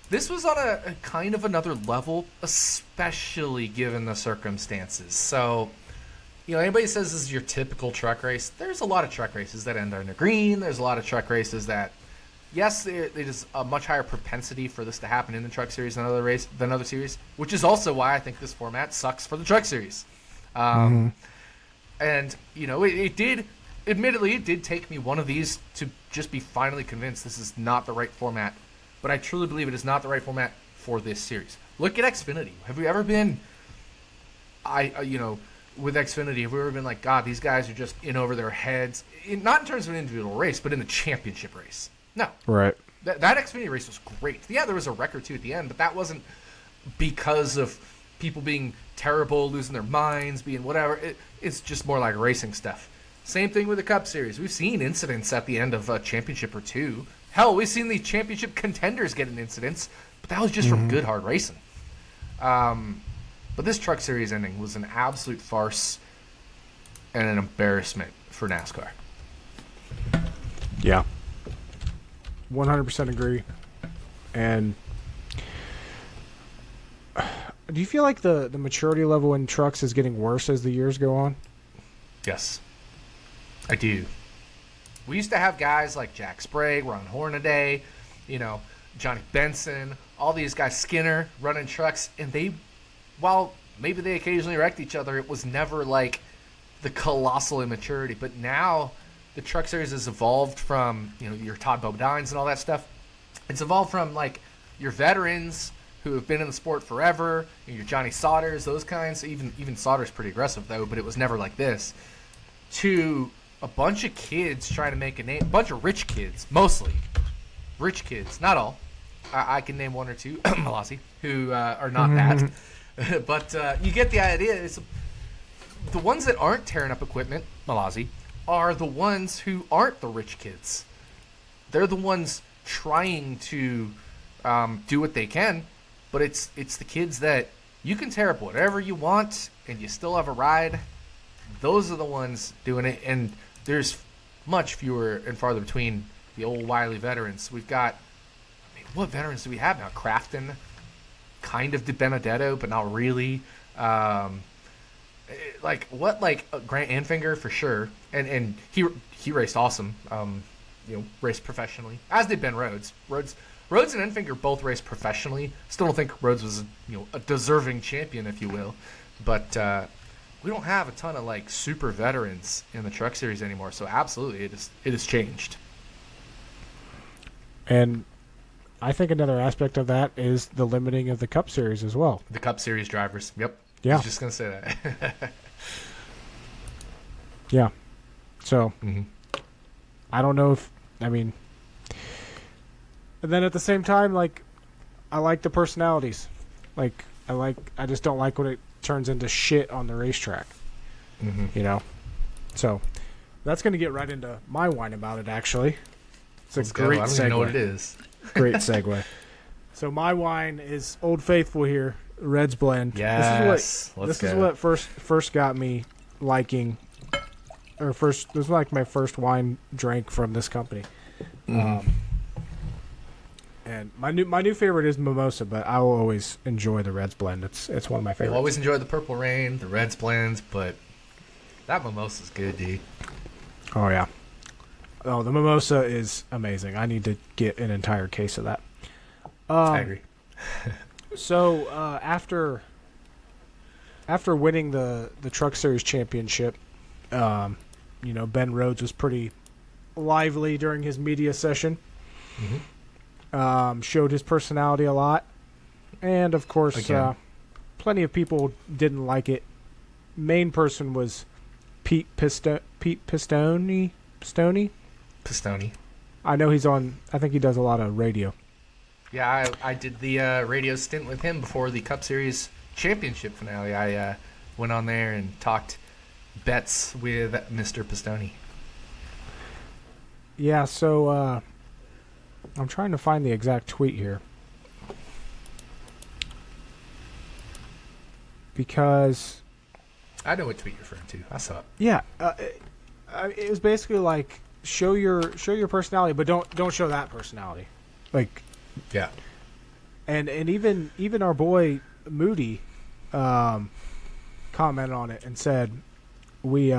This was on a kind of another level, especially given the circumstances. So, anybody says this is your typical truck race, there's a lot of truck races that end on the green. There's a lot of truck races that, yes, there's a much higher propensity for this to happen in the Truck Series than other series, which is also why I think this format sucks for the Truck Series. And, it did take me one of these to just be finally convinced this is not the right format. But I truly believe it is not the right format for this series. Look at Xfinity. Have we ever been, with Xfinity, have we ever been like, God, these guys are just in over their heads? Not in terms of an individual race, but in the championship race. No. Right. That Xfinity race was great. Yeah, there was a wreck or two at the end, but that wasn't because of people being terrible, losing their minds, being whatever. It's just more like racing stuff. Same thing with the Cup Series. We've seen incidents at the end of a championship or two. Hell, we've seen the championship contenders get in incidents, but that was just from good, hard racing. But this Truck Series ending was an absolute farce and an embarrassment for NASCAR. Yeah. 100% agree. And do you feel like the maturity level in trucks is getting worse as the years go on? Yes, I do. We used to have guys like Jack Sprague, Ron Hornaday, Johnny Benson, all these guys, Skinner, running trucks, and while maybe they occasionally wrecked each other, it was never like the colossal immaturity. But now the Truck Series has evolved from, your Todd Bodines and all that stuff. It's evolved from like your veterans who have been in the sport forever, your Johnny Sauters, those kinds. Even Sauter's pretty aggressive though, but it was never like this. To a bunch of kids trying to make a name. A bunch of rich kids, mostly. Rich kids, not all. I can name one or two, Malasi, who are not that. But you get the idea. It's the ones that aren't tearing up equipment, Malasi, are the ones who aren't the rich kids. They're the ones trying to do what they can, but it's the kids that you can tear up whatever you want and you still have a ride. Those are the ones doing it, and there's much fewer and farther between the old wily veterans. We've got, what veterans do we have now? Crafton, kind of DiBenedetto, but not really. Grant Anfinger for sure, and he raced awesome. Raced professionally, as did Ben Rhodes. Rhodes and Enfinger both raced professionally. Still don't think Rhodes was a deserving champion, if you will, but we don't have a ton of like super veterans in the Truck Series anymore. So absolutely, it has changed. And I think another aspect of that is the limiting of the Cup Series as well. The Cup Series drivers. Yep. Yeah. I was just gonna say that. Yeah. So I don't know and then at the same time, like, I like the personalities. Like, I just don't like when it turns into shit on the racetrack. So that's going to get right into my wine about it, actually. It's a great segue. I don't even know what it is. Great segue. So my wine is Old Faithful here, Reds blend. Yes. This is what first got me liking, this was like my first wine drink from this company. And my new favorite is Mimosa, but I will always enjoy the Reds blend. It's one of my favorites. I've always enjoyed the Purple Rain, the Reds blends, but that Mimosa's good, dude. Oh yeah. Oh, the Mimosa is amazing. I need to get an entire case of that. I agree. So after winning the Truck Series championship, Ben Rhodes was pretty lively during his media session. Showed his personality a lot, and of course, plenty of people didn't like it. Main person was Pete Pistone. I know he's on. I think he does a lot of radio. Yeah, I did the radio stint with him before the Cup Series championship finale. I went on there and talked bets with Mr. Pistone. Yeah, so I'm trying to find the exact tweet here. because I know what tweet you're referring to. I saw it. Yeah, it was basically like show your personality, but don't show that personality. Like, yeah, and even our boy Moody commented on it and said we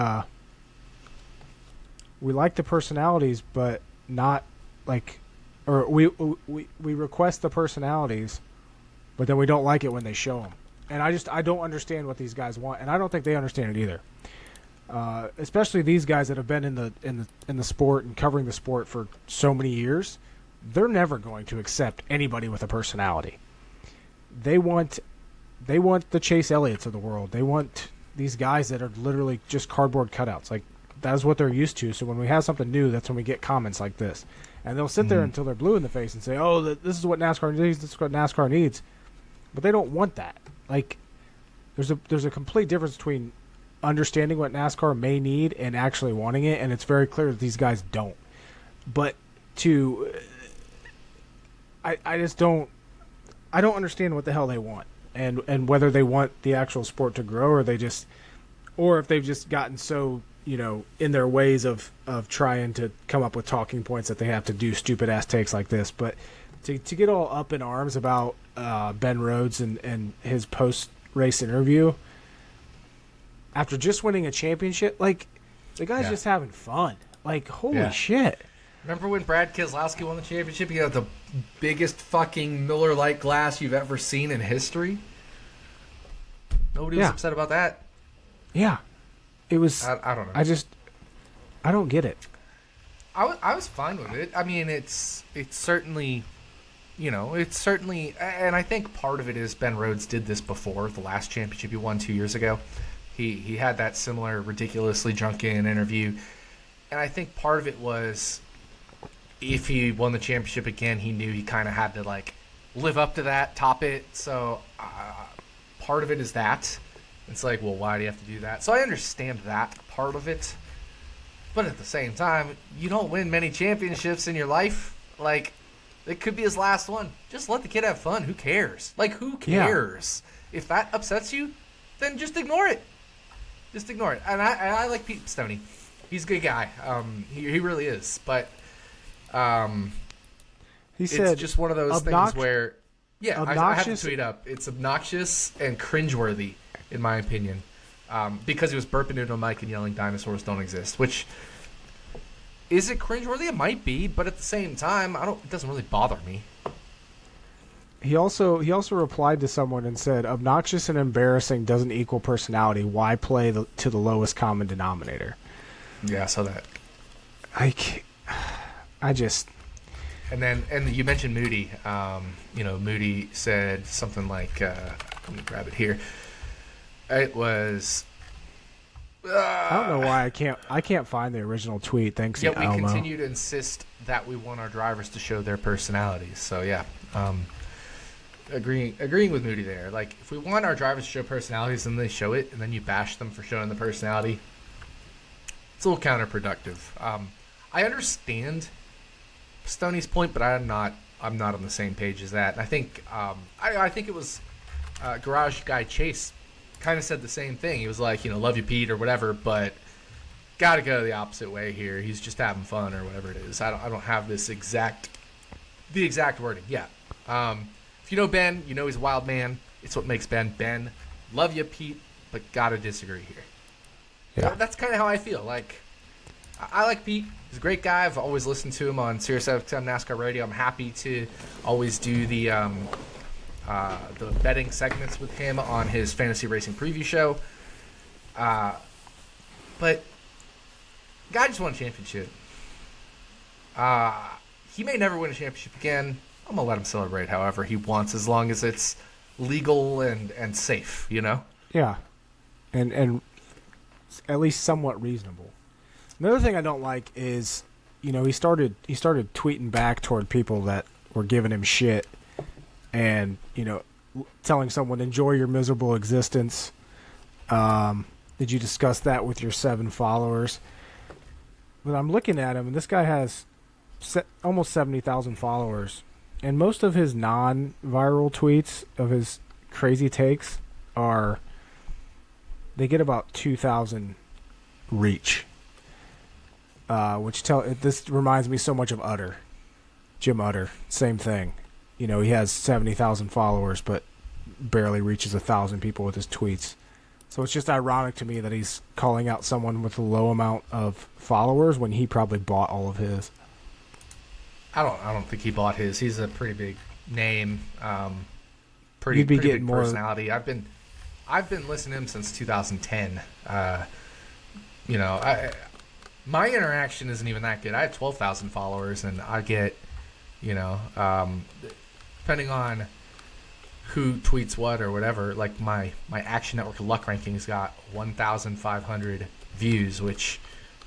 like the personalities, but not like, or we request the personalities, but then we don't like it when they show them. And I don't understand what these guys want, and I don't think they understand it either. Especially these guys that have been in the sport and covering the sport for so many years, they're never going to accept anybody with a personality. They want the Chase Elliott's of the world. They want these guys that are literally just cardboard cutouts. Like, that's what they're used to. So when we have something new, that's when we get comments like this. And they'll sit there until they're blue in the face and say, "Oh, this is what NASCAR needs. This is what NASCAR needs." But they don't want that. Like, there's a complete difference between understanding what NASCAR may need and actually wanting it, and it's very clear that these guys don't. But I just don't understand what the hell they want, and whether they want the actual sport to grow, or if they've just gotten so in their ways of trying to come up with talking points that they have to do stupid ass takes like this. But to get all up in arms about Ben Rhodes and his post race interview after just winning a championship, like, the guy's just having fun. Like, holy shit. Remember when Brad Keselowski won the championship? He had the biggest fucking Miller Lite glass you've ever seen in history. Nobody was upset about that. Yeah. It was... I don't know. I don't get it. I was fine with it. I mean, it's certainly... it's certainly... And I think part of it is Ben Rhodes did this before, the last championship he won 2 years ago. He had that similar ridiculously drunken interview. And I think part of it was, if he won the championship again, he knew he kind of had to, like, live up to that, top it. So part of it is that. It's like, well, why do you have to do that? So I understand that part of it. But at the same time, you don't win many championships in your life. Like, it could be his last one. Just let the kid have fun. Who cares? Like, who cares? Yeah. If that upsets you, then just ignore it. Just ignore it. And I like Pete Stoney. He's a good guy. He really is. But he said it's just one of those things where, I have to tweet up. It's obnoxious and cringeworthy, in my opinion, because he was burping into a mic and yelling "dinosaurs don't exist." Which, is it cringeworthy? It might be, but at the same time, it doesn't really bother me. He also replied to someone and said, "Obnoxious and embarrassing doesn't equal personality. Why play to the lowest common denominator?" Yeah, I saw that. I just... And you mentioned Moody. Moody said something like, let me grab it here. It was... I don't know why I can't find the original tweet. Thanks, Elmo. Yeah, we continue to insist that we want our drivers to show their personalities. So, yeah. Agreeing with Moody there. Like, if we want our drivers to show personalities, then they show it, and then you bash them for showing the personality. It's a little counterproductive. I understand Stoney's point, but I'm not on the same page as that. And I think I think it was Garage Guy Chase kind of said the same thing. He was like, love you, Pete, or whatever, but got to go the opposite way here. He's just having fun, or whatever it is. I don't have the exact wording. Yeah. If you know Ben, you know he's a wild man. It's what makes Ben Ben. Love you, Pete, but gotta disagree here. Yeah. That's kind of how I feel. Like, I like Pete. He's a great guy. I've always listened to him on SiriusXM NASCAR Radio. I'm happy to always do the betting segments with him on his fantasy racing preview show. But guy just won a championship. He may never win a championship again. I'm gonna let him celebrate however he wants, as long as it's legal and safe. Yeah, and at least somewhat reasonable. Another thing I don't like is, he started tweeting back toward people that were giving him shit, and telling someone, "Enjoy your miserable existence." Did you discuss that with your 7 followers? But I'm looking at him, and this guy has almost 70,000 followers, and most of his non-viral tweets of his crazy takes are they get about 2,000 reach. This reminds me so much of Utter, Jim Utter. Same thing. He has 70,000 followers, but barely reaches 1,000 people with his tweets. So it's just ironic to me that he's calling out someone with a low amount of followers when he probably bought all of his. I don't think he bought his. He's a pretty big name, You'd be pretty getting big more personality. I've been listening to him since 2010. My interaction isn't even that good. I have 12,000 followers, and I get, depending on who tweets what or whatever, like my Action Network Luck rankings got 1,500 views, which,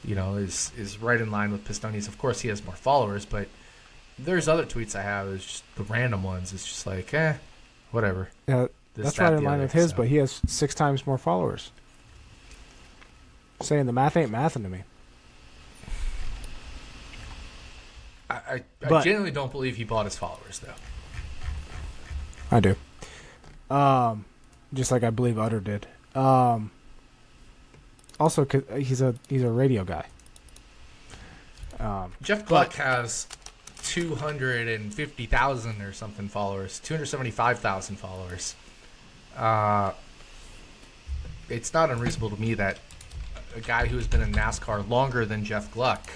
is right in line with Pistoni's. Of course, he has more followers, but there's other tweets I have. It's just the random ones. It's just like, whatever. Yeah, that's right in line with his, but he has 6 times more followers. Saying the math ain't mathing to me. I genuinely don't believe he bought his followers, though. I do. Just like I believe Utter did. Also, 'cause he's a radio guy. Jeff Gluck has 250,000 or something followers, 275,000 followers. It's not unreasonable to me that a guy who has been in NASCAR longer than Jeff Gluck,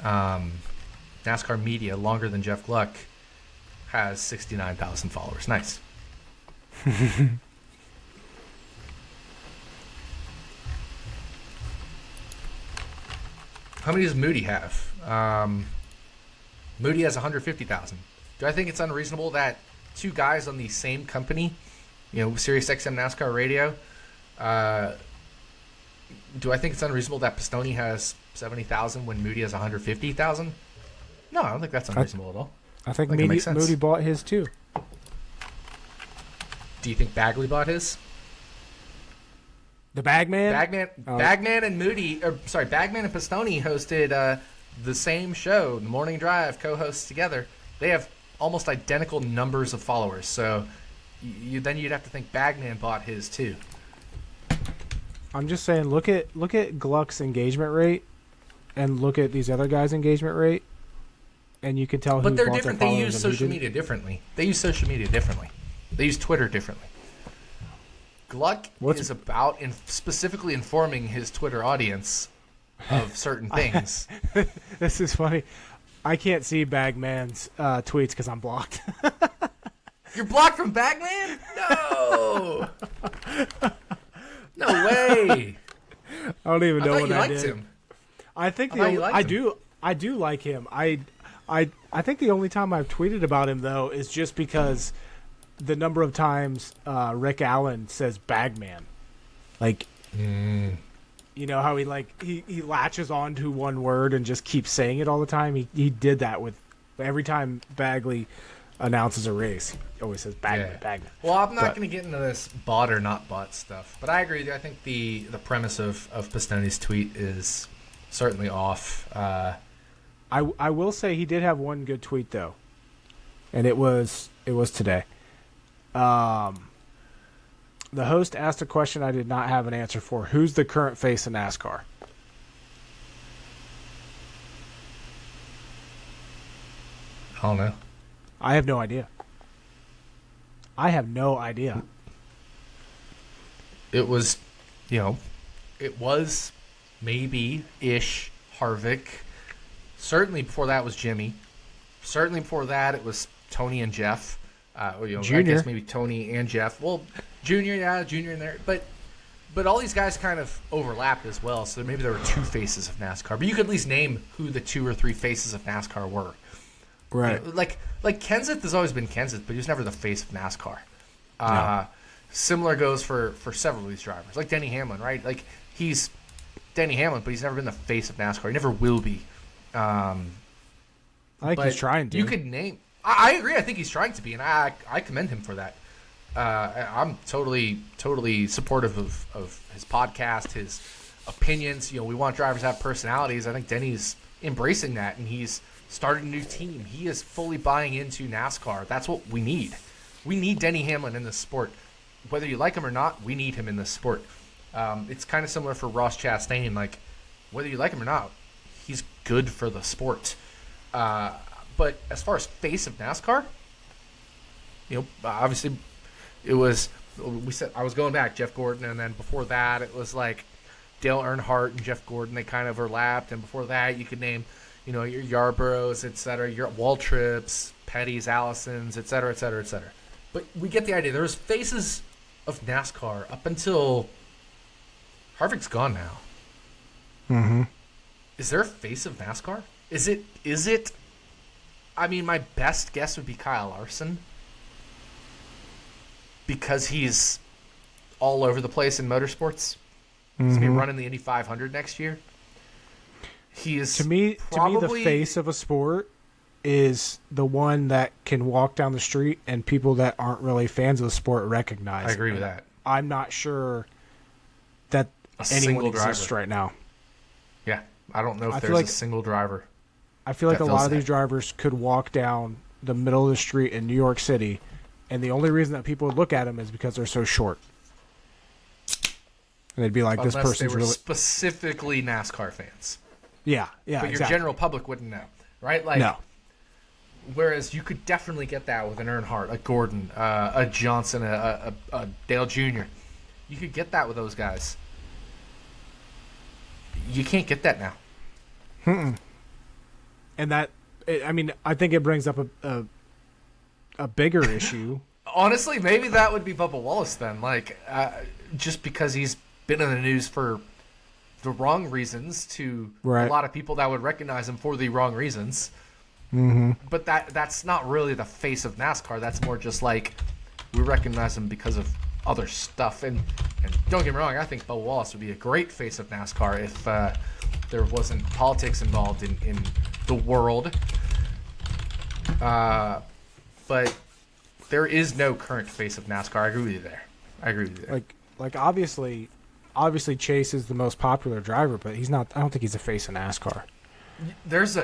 NASCAR media longer than Jeff Gluck, has 69,000 followers. Nice. How many does Moody have? Moody has 150,000. Do I think it's unreasonable that 2 guys on the same company, Sirius XM NASCAR Radio, do I think it's unreasonable that Pistoni has 70,000 when Moody has 150,000? No, I don't think that's unreasonable at all. I think Moody bought his too. Do you think Bagley bought his? The Bagman? Bagman and Bagman and Pistoni hosted the same show, The Morning Drive, co-hosts together. They have almost identical numbers of followers, so you'd have to think Bagman bought his too. I'm just saying, look at Gluck's engagement rate, and look at these other guys' engagement rate, and you can tell. But they're different. They use social media differently. They use Twitter differently. Gluck is about specifically informing his Twitter audience of certain things. This is funny. I can't see Bagman's tweets because I'm blocked. You're blocked from Bagman? No. No way. I don't even know what I did. Liked him. I think I do like him. I think the only time I've tweeted about him though is just because the number of times Rick Allen says Bagman. Like you know how he latches on to one word and just keeps saying it all the time. He did that with every time Bagley announces a race. He always says Bagman, Bagman. Well, I'm not going to get into this bought or not bought stuff, but I agree with you. I think the premise of Pistoni's tweet is certainly off. I will say he did have one good tweet though, and it was today. The host asked a question I did not have an answer for. Who's the current face of NASCAR? I don't know. I have no idea. It was, maybe-ish Harvick. Certainly before that was Jimmy. Certainly before that it was Tony and Jeff. Junior. I guess maybe Tony and Jeff. Well, Junior in there. But all these guys kind of overlapped as well, so maybe there were 2 faces of NASCAR. But you could at least name who the 2 or 3 faces of NASCAR were. Right. Like Kenseth has always been Kenseth, but he was never the face of NASCAR. No. Similar goes for several of these drivers. Like Denny Hamlin, right? Like he's Denny Hamlin, but he's never been the face of NASCAR. He never will be. I think he's trying to. You could name... I agree. I think he's trying to be, and I commend him for that. I'm totally supportive of his podcast, his opinions. We want drivers to have personalities. I think Denny's embracing that, and he's started a new team. He is fully buying into NASCAR. That's what we need. We need Denny Hamlin in this sport. Whether you like him or not, we need him in this sport. It's kind of similar for Ross Chastain. Like, whether you like him or not, he's good for the sport. But as far as face of NASCAR, obviously it was, I was going back, Jeff Gordon, and then before that it was like Dale Earnhardt and Jeff Gordon. They kind of overlapped, and before that you could name, your Yarboroughs, etc., your Waltrips, Petty's, Allisons, etc., etc., etc. But we get the idea. There's faces of NASCAR up until Harvick's gone now. Mm-hmm. Is there a face of NASCAR? Is it? I mean, my best guess would be Kyle Larson, because he's all over the place in motorsports. He's going to be running the Indy 500 next year. He is to me, the face of a sport is the one that can walk down the street and people that aren't really fans of the sport recognize. I agree with that. I'm not sure that anyone exists right now. Yeah, I don't know if there's a single driver. I feel like a lot of these drivers could walk down the middle of the street in New York City, and the only reason that people would look at them is because they're so short. And they'd be like, unless this person's they were really... specifically NASCAR fans. Yeah, but your general public wouldn't know, right? Like, no. Whereas you could definitely get that with an Earnhardt, a Gordon, a Johnson, a Dale Jr. You could get that with those guys. You can't get that now. Mm-mm. And that, I think it brings up a bigger issue. Honestly, maybe that would be Bubba Wallace then. Like, just because he's been in the news for the wrong reasons to a lot of people that would recognize him for the wrong reasons. Mm-hmm. But that's not really the face of NASCAR. That's more just like, we recognize him because of other stuff. And don't get me wrong, I think Bubba Wallace would be a great face of NASCAR if there wasn't politics involved in the world. But there is no current face of NASCAR. I agree with you there. Like obviously Chase is the most popular driver, but he's not. I don't think he's a face of NASCAR. There's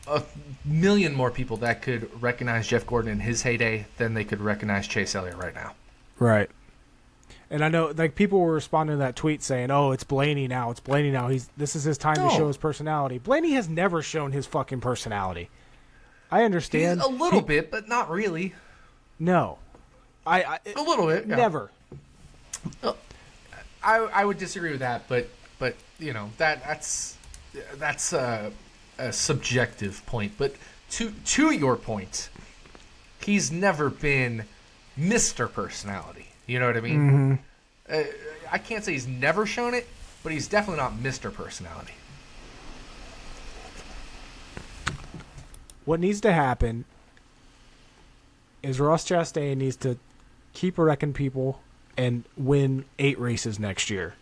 a million more people that could recognize Jeff Gordon in his heyday than they could recognize Chase Elliott right now. Right. And I know, like, people were responding to that tweet saying, "Oh, it's Blaney now. It's Blaney now. This is his time to show his personality." Blaney has never shown his fucking personality. I understand. He's a little bit, but not really. No. A little bit. Yeah. Never. I would disagree with that, but that's a subjective point. But to your point, he's never been Mr. Personality. You know what I mean? Mm-hmm. I can't say he's never shown it, but he's definitely not Mr. Personality. What needs to happen is Ross Chastain needs to keep wrecking people and win 8 races next year,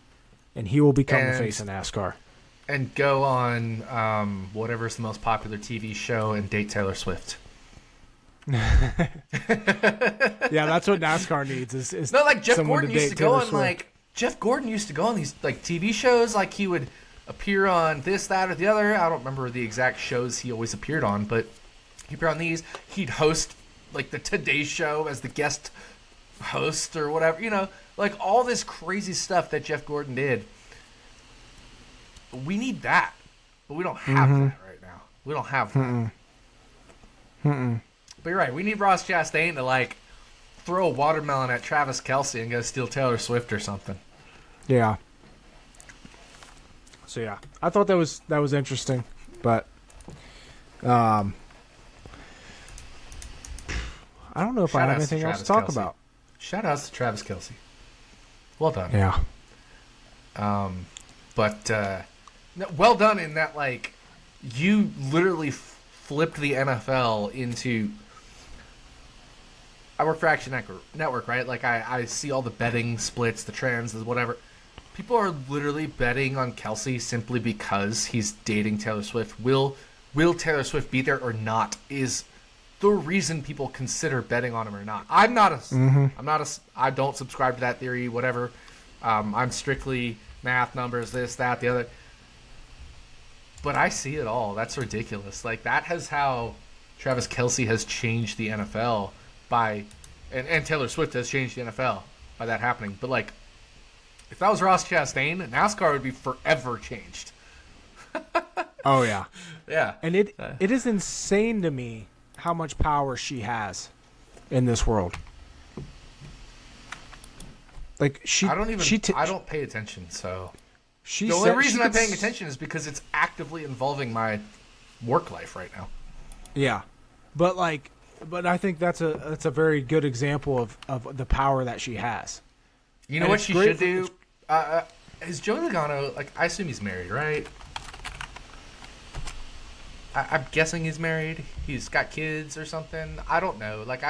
and he will become the face of NASCAR. And go on whatever's the most popular TV show and date Taylor Swift. Yeah, that's what NASCAR needs. Is no, like Jeff Gordon used to go on Swift. Jeff Gordon used to go on these like TV shows. Like he would appear on this, that, or the other. I don't remember the exact shows he always appeared on, but he'd appear on these. He'd host like the Today Show as the guest host or whatever. Like all this crazy stuff that Jeff Gordon did. We need that, but we don't have that right now. We don't have that. But you're right. We need Ross Chastain to like throw a watermelon at Travis Kelce and go steal Taylor Swift or something. Yeah. So yeah, I thought that was interesting, but I don't know if I have anything else to talk about. Shout outs to Travis Kelce. Well done. Yeah. But well done in that, like, you literally flipped the NFL into. I work for Action Network, right? Like, I see all the betting splits, the trends, the whatever. People are literally betting on Kelce simply because he's dating Taylor Swift. Will Taylor Swift be there or not is the reason people consider betting on him or not. I don't subscribe to that theory, whatever. I'm strictly math, numbers, this, that, the other. But I see it all. That's ridiculous. Like, that is how Travis Kelce has changed the NFL and Taylor Swift has changed the NFL by that happening. But, like, If that was Ross Chastain, NASCAR would be forever changed. Oh, yeah. Yeah. And it is insane to me how much power she has in this world. Like, I don't pay attention, so... The only reason I'm paying attention is because it's actively involving my work life right now. Yeah. But I think that's a very good example of the power that she has. You know what she should do? Is Joey Logano, like, I assume he's married, right? I'm guessing he's married. He's got kids or something. I don't know. Like,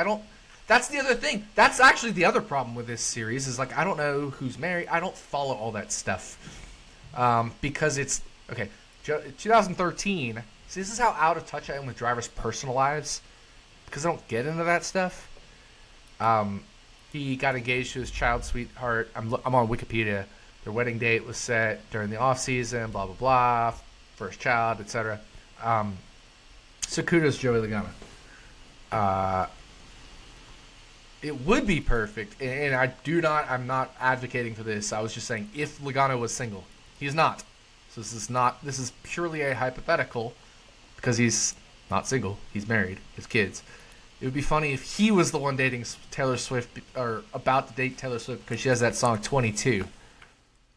that's the other thing. That's actually the other problem with this series is, like, I don't know who's married. I don't follow all that stuff. Because it's, okay, 2013. See, this is how out of touch I am with drivers' personal lives. Because I don't get into that stuff. He got engaged to his child sweetheart. I'm on Wikipedia. Their wedding date was set during the off season. Blah blah blah. First child, etc. So kudos Joey Logano. It would be perfect, and I'm not advocating for this. I was just saying if Logano was single, he's not. So this is purely a hypothetical because he's not single. He's married. His kids. It would be funny if he was the one dating Taylor Swift or about to date Taylor Swift because she has that song 22.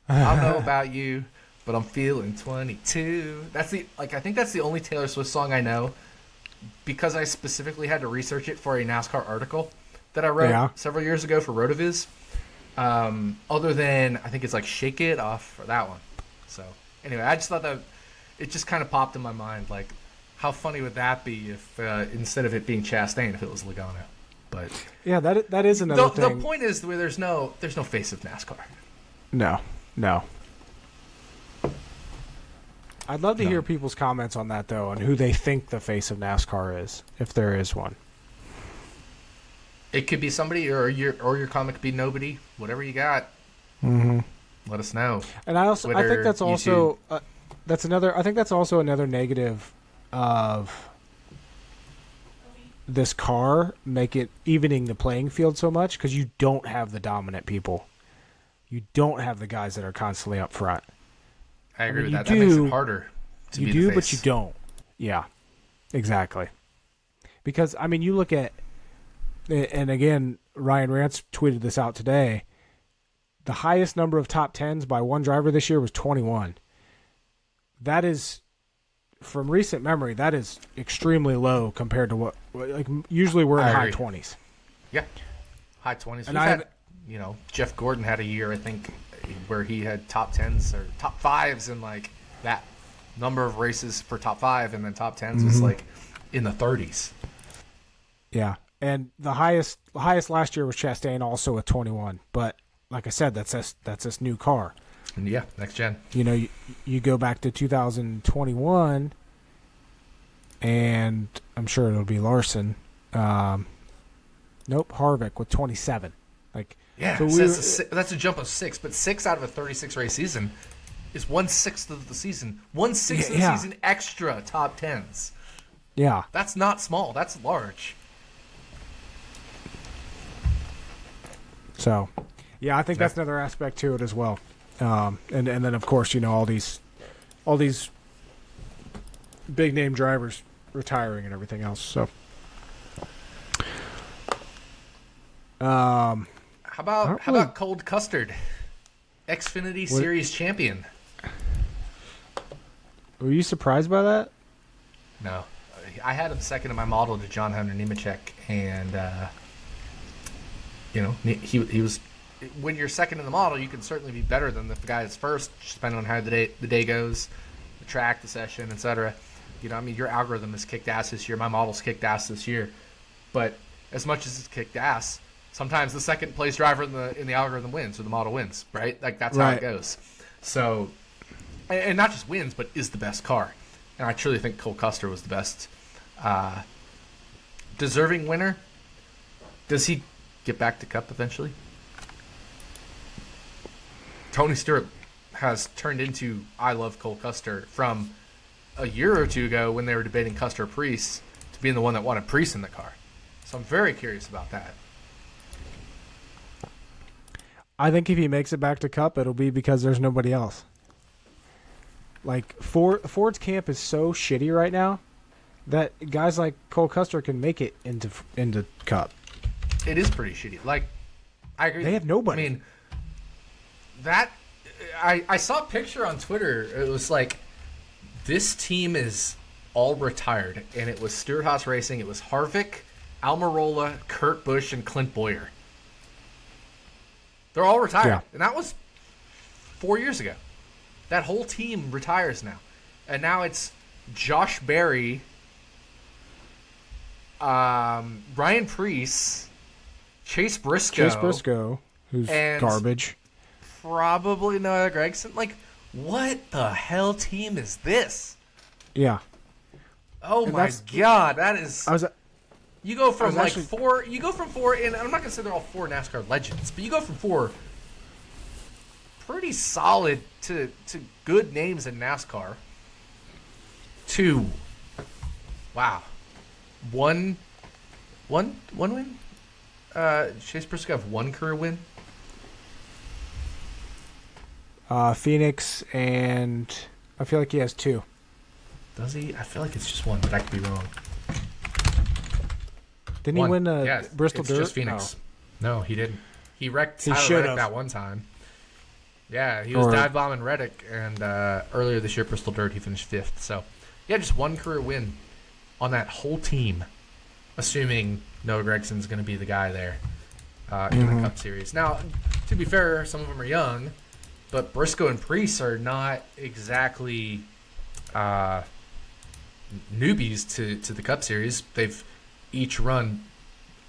I don't know about you, but I'm feeling 22. I think that's the only Taylor Swift song I know because I specifically had to research it for a NASCAR article that I wrote several years ago for RotoViz. Other than, I think it's like Shake It Off for that one. So, anyway, I just thought that it just kind of popped in my mind. Like, how funny would that be if instead of it being Chastain, if it was Logano? But yeah, that is another thing. The point is where there's no face of NASCAR. No. I'd love to hear people's comments on that, though, on who they think the face of NASCAR is, if there is one. It could be somebody, or your comic could be nobody. Whatever you got, let us know. And I think that's also I think that's also another negative of this car, make it evening the playing field so much because you don't have the dominant people. You don't have the guys that are constantly up front. I agree with that. That makes it harder to be the face. But you don't. Yeah, exactly. Because, I mean, you look at, and again, Ryan Rance tweeted this out today, the highest number of top 10s by one driver this year was 21. That is, from recent memory, that is extremely low compared to what, like, usually we're in high 20s. Yeah, high 20s. Jeff Gordon had a year, I think, where he had top 10s or top 5s in like that number of races for top 5, and then top 10s was like in the 30s. Yeah, and the highest last year was Chastain, also with 21. But like I said, that's this new car. And yeah, next gen. You go back to 2021, and I'm sure it'll be Larson. Nope, Harvick with 27. Like. Yeah, so that's a jump of 6, but 6 out of a 36 race season is 1/6 of the season. 1/6 of the season extra top 10s. Yeah, that's not small. That's large. So, yeah, I think that's another aspect to it as well. And then of course all these big name drivers retiring and everything else. So. How about Cold Custard, Xfinity Series champion? Were you surprised by that? No, I had him second in my model to John Hunter Nemechek, and he was. When you're second in the model, you can certainly be better than the guy that's first, depending on how the day goes, the track, the session, etc. Your algorithm has kicked ass this year. My model's kicked ass this year, but as much as it's kicked ass, sometimes the second place driver in the algorithm wins, or the model wins, right? Like, that's how it goes. So, and not just wins, but is the best car. And I truly think Cole Custer was the best. Deserving winner. Does he get back to Cup eventually? Tony Stewart has turned into I love Cole Custer from a year or two ago when they were debating Custer or Preece to being the one that wanted Preece in the car. So I'm very curious about that. I think if he makes it back to Cup, it'll be because there's nobody else. Like Ford's camp is so shitty right now that guys like Cole Custer can make it into Cup. It is pretty shitty. Like, I agree. They have nobody. I mean, I saw a picture on Twitter. It was like, this team is all retired, and it was Stewart-Haas Racing. It was Harvick, Almirola, Kurt Busch, and Clint Bowyer. They're all retired, and that was 4 years ago. That whole team retires now, and now it's Josh Berry, Ryan Preece, Chase Briscoe, who's garbage. Probably Noah Gragson. Like, what the hell team is this? Yeah. Oh my God, that is. You go from four. You go from four, and I'm not gonna say they're all four NASCAR legends, but you go from four pretty solid to good names in NASCAR to wow, one win. Chase Briscoe have one career win. Phoenix, and I feel like he has two. Does he? I feel like it's just one, but I could be wrong. Didn't he win Bristol Dirt? Just Phoenix. No, he didn't. He wrecked Tyler Reddick that one time. Yeah, he was dive bombing Reddick, and earlier this year, Bristol Dirt, he finished 5th. So, yeah, just one career win on that whole team, assuming Noah Gregson's going to be the guy there in the Cup Series. Now, to be fair, some of them are young, but Briscoe and Preece are not exactly newbies to the Cup Series. They've each run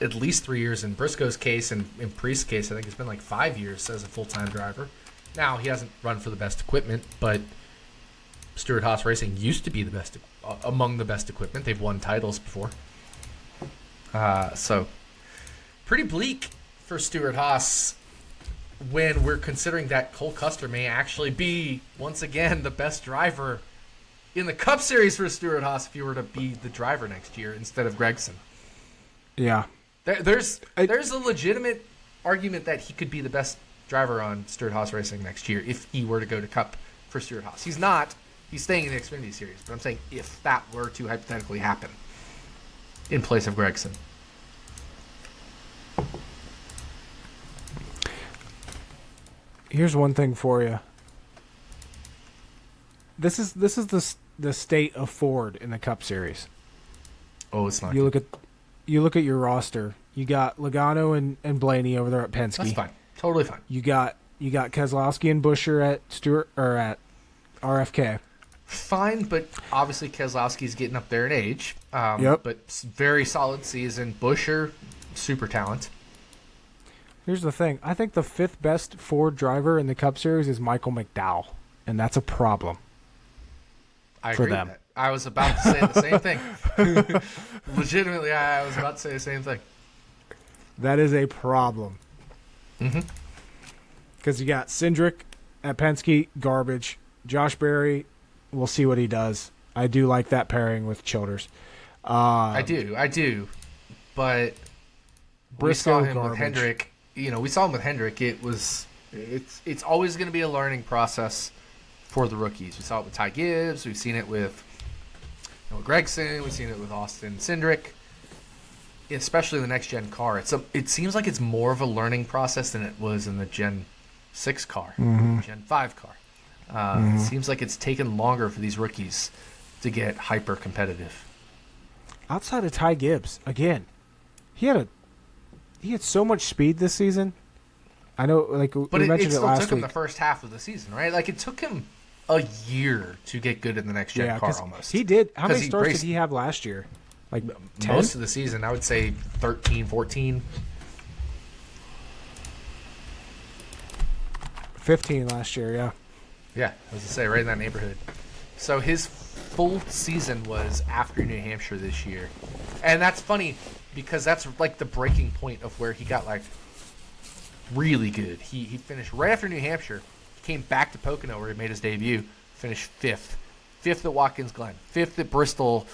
at least 3 years in Briscoe's case, and in Preece's case, I think it's been like 5 years as a full-time driver. Now, he hasn't run for the best equipment, but Stewart-Haas Racing used to be the best among the best equipment. They've won titles before. So, pretty bleak for Stewart-Haas when we're considering that Cole Custer may actually be, once again, the best driver in the Cup Series for Stewart-Haas if he were to be the driver next year instead of Gragson. Yeah. There's a legitimate argument that he could be the best driver on Stewart-Haas Racing next year if he were to go to Cup for Stewart-Haas. He's not. He's staying in the Xfinity Series. But I'm saying if that were to hypothetically happen in place of Gragson. Here's one thing for you. This is the state of Ford in the Cup Series. Oh, it's not. You look at your roster. You got Logano and Blaney over there at Penske. That's fine. Totally fine. You got Keselowski and Buescher at at RFK. Fine, but obviously Keselowski's getting up there in age. Yep. But very solid season. Buescher, super talent. Here's the thing. I think the 5th best Ford driver in the Cup Series is Michael McDowell, and that's a problem. I agree with that. I was about to say the same thing. Legitimately, I was about to say the same thing. That is a problem. Mm-hmm. Because you got Cindric at Penske, garbage. Josh Berry, we'll see what he does. I do like that pairing with Childers. I do. But we saw him with Hendrick. We saw him with Hendrick. It's always going to be a learning process for the rookies. We saw it with Ty Gibbs. We've seen it with Noah Gragson. We've seen it with Austin Cindric. Especially the next-gen car. It seems like it's more of a learning process than it was in the Gen 6 car, Gen 5 car. It seems like it's taken longer for these rookies to get hyper-competitive. Outside of Ty Gibbs, again, he had so much speed this season. I know, like we mentioned it last week. But it still took him the first half of the season, right? Like, it took him a year to get good in the next-gen car almost. He did. How many starts did he have last year? Like 10? Most of the season, I would say 13, 14. 15 last year, yeah. Yeah, I was going to say, right in that neighborhood. So his full season was after New Hampshire this year. And that's funny because that's like the breaking point of where he got like really good. He finished right after New Hampshire. He came back to Pocono where he made his debut, finished 5th. 5th at Watkins Glen, 5th at Bristol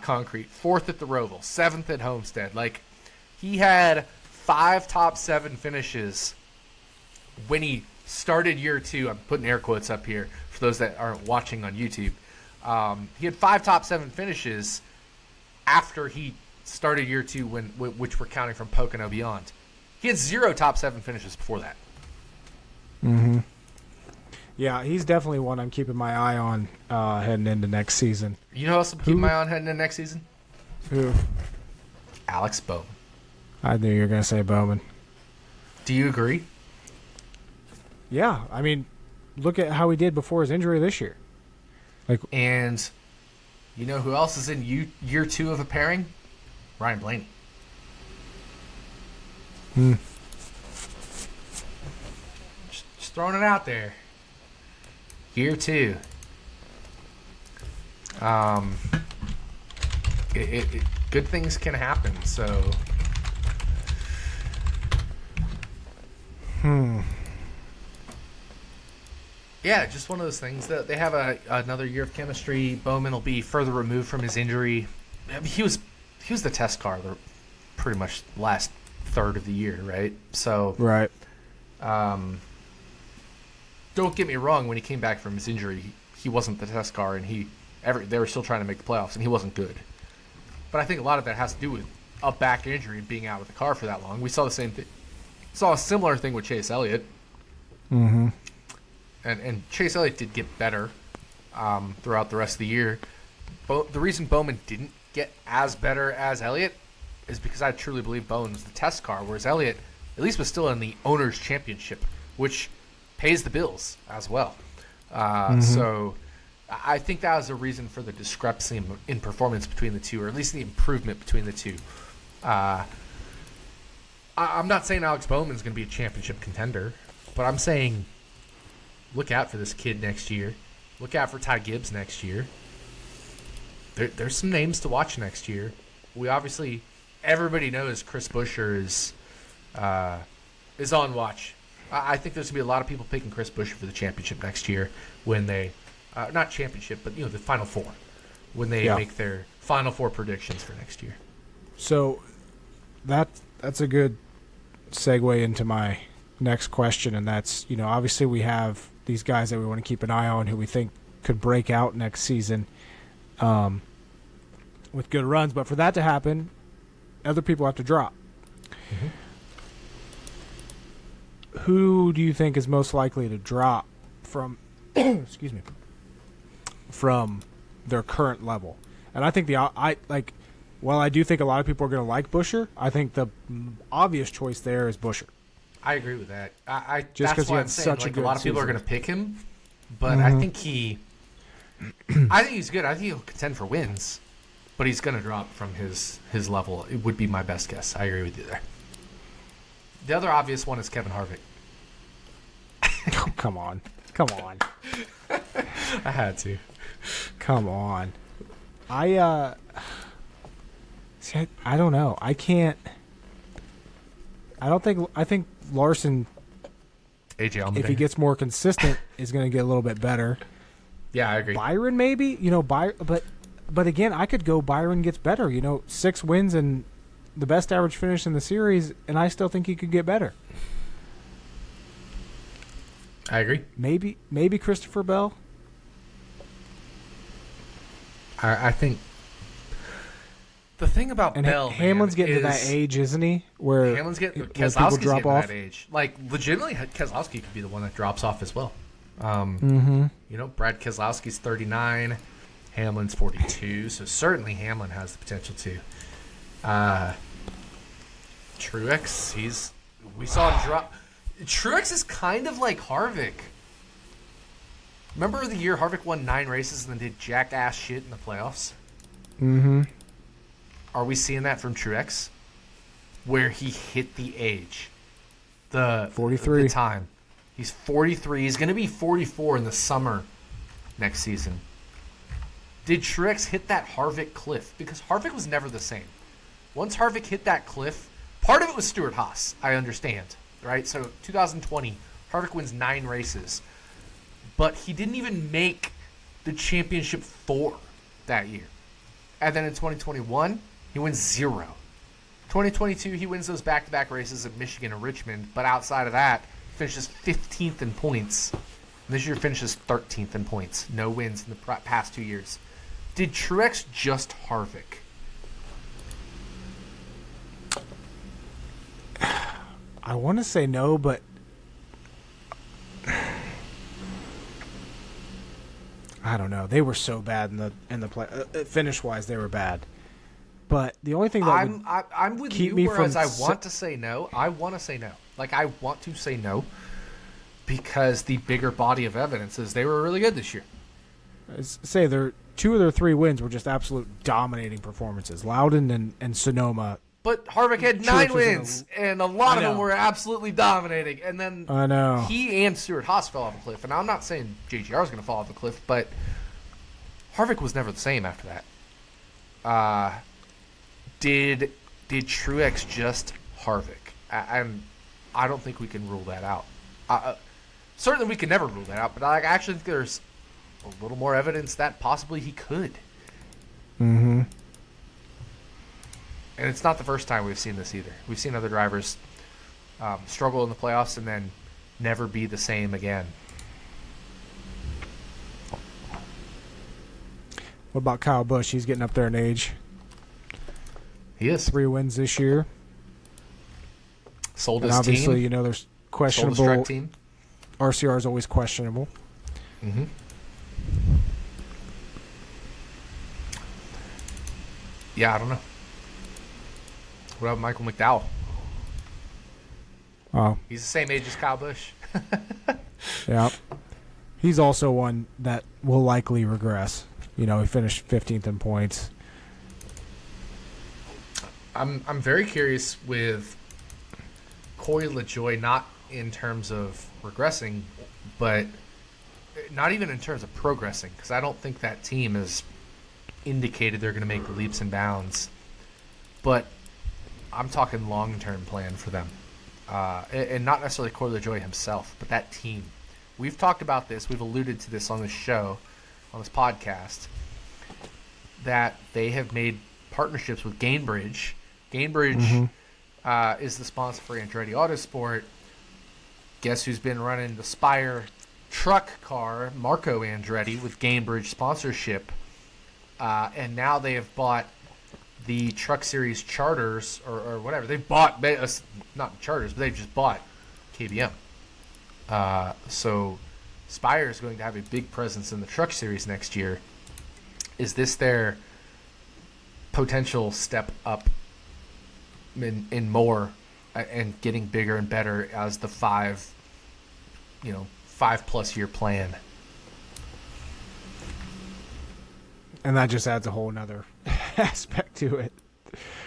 Concrete, 4th at the Roval, 7th at Homestead. Like, he had 5 top 7 finishes when he started year 2, I'm putting air quotes up here for those that aren't watching on YouTube. He had 5 top 7 finishes after he started year 2, which we're counting from Pocono beyond. He had 0 top 7 finishes before that. Mm-hmm. Yeah, he's definitely one I'm keeping my eye on heading into next season. You know who else I'm keeping my eye on heading into next season? Who? Alex Bowman. I knew you were going to say Bowman. Do you agree? Yeah, I mean, look at how he did before his injury this year. And you know who else is in year 2 of a pairing? Ryan Blaney. Just throwing it out there. Year 2. Good things can happen. So. Yeah, just one of those things that they have another year of chemistry. Bowman will be further removed from his injury. I mean, he was the test car pretty much last third of the year, right? So right. Don't get me wrong. When he came back from his injury, he wasn't the test car, and they were still trying to make the playoffs, and he wasn't good. But I think a lot of that has to do with a back injury and being out of the car for that long. We saw the same thing. Saw a similar thing with Chase Elliott. Mm-hmm. And Chase Elliott did get better throughout the rest of the year. The reason Bowman didn't get as better as Elliott is because I truly believe Bowman was the test car, whereas Elliott at least was still in the Owners' Championship, which pays the bills as well. So I think that was a reason for the discrepancy in performance between the two, or at least the improvement between the two. I'm not saying Alex Bowman's going to be a championship contender, but I'm saying look out for this kid next year. Look out for Ty Gibbs next year. There's some names to watch next year. Everybody knows Chris Buescher is on watch. I think there's going to be a lot of people picking Chris Buescher for the championship next year when they, not championship, but the Final Four, when they make their Final Four predictions for next year. So that's a good segue into my next question, and that's, obviously we have these guys that we want to keep an eye on who we think could break out next season with good runs. But for that to happen, other people have to drop. Mm-hmm. Who do you think is most likely to drop from excuse me, from their current level? And I think while I do think a lot of people are going to like Buescher, I think the obvious choice there is Buescher. I agree with that. Just that's why I'm saying a lot of people are going to pick him, but I think he's good. I think he'll contend for wins, but he's going to drop from his level. It would be my best guess. I agree with you there. The other obvious one is Kevin Harvick. Oh, come on. I had to. Come on. I don't know. I think Larson, AJ Allmendinger, if he gets more consistent, is going to get a little bit better. Yeah, I agree. Byron maybe, but again, I could go Byron gets better. 6 wins and the best average finish in the series, and I still think he could get better. I agree. Maybe Christopher Bell. I think the thing about Bell, Hamlin's getting to that age, isn't he? Where Keselowski's drop getting off. to that age. Like legitimately, Keselowski could be the one that drops off as well. Brad Keselowski's 39, Hamlin's 42, so certainly Hamlin has the potential to. Truex, we saw him drop. Truex is kind of like Harvick. Remember the year Harvick won 9 races and then did jackass shit in the playoffs? Mm-hmm. Are we seeing that from Truex? Where he hit the age. The 43. The time. He's 43. He's going to be 44 in the summer next season. Did Truex hit that Harvick cliff? Because Harvick was never the same. Once Harvick hit that cliff, part of it was Stewart Haas, I understand. Right? So 2020, Harvick wins 9 races. But he didn't even make the championship 4 that year. And then in 2021, he wins 0. 2022, he wins those back-to-back races at Michigan and Richmond. But outside of that, finishes 15th in points. And this year finishes 13th in points. No wins in the past 2 years. Did Truex just Harvick? I want to say no, but I don't know. They were so bad in the play. Finish wise, they were bad. But the only thing that I'm with keep you. me Whereas from I want to say no. I want to say no. Like I want to say no because the bigger body of evidence is they were really good this year. Say their 2 of their 3 wins were just absolute dominating performances. Loudon and Sonoma. But Harvick had 9 wins, and a lot of them were absolutely dominating. And then I know he and Stewart Haas fell off a cliff. And I'm not saying JGR is going to fall off a cliff, but Harvick was never the same after that. Did Truex just Harvick? And I don't think we can rule that out. Certainly we can never rule that out, but I actually think there's a little more evidence that possibly he could. Mm-hmm. And it's not the first time we've seen this either. We've seen other drivers struggle in the playoffs and then never be the same again. What about Kyle Busch? He's getting up there in age. He is. 3 wins this year. Sold and his obviously, team. you know, there's questionable. Sold his track team. RCR is always questionable. Mm-hmm. Yeah, I don't know. What about Michael McDowell? Oh, he's the same age as Kyle Busch. Yeah. He's also one that will likely regress. You know, he finished 15th in points. I'm very curious with Corey LaJoie, not in terms of regressing, but not even in terms of progressing, because I don't think that team has indicated they're going to make leaps and bounds. But I'm talking long-term plan for them. And not necessarily Corey LaJoie himself, but that team. We've talked about this. We've alluded to this on this show, on this podcast, that they have made partnerships with Gainbridge. Gainbridge is the sponsor for Andretti Autosport. Guess who's been running the Spire truck car? Marco Andretti with Gainbridge sponsorship. And now they have bought the Truck Series charters or whatever. They've bought, not charters, but they've just bought KBM. So Spire is going to have a big presence in the Truck Series next year. Is this their potential step up in more and getting bigger and better as the 5+ year plan? And that just adds a whole nother aspect to it.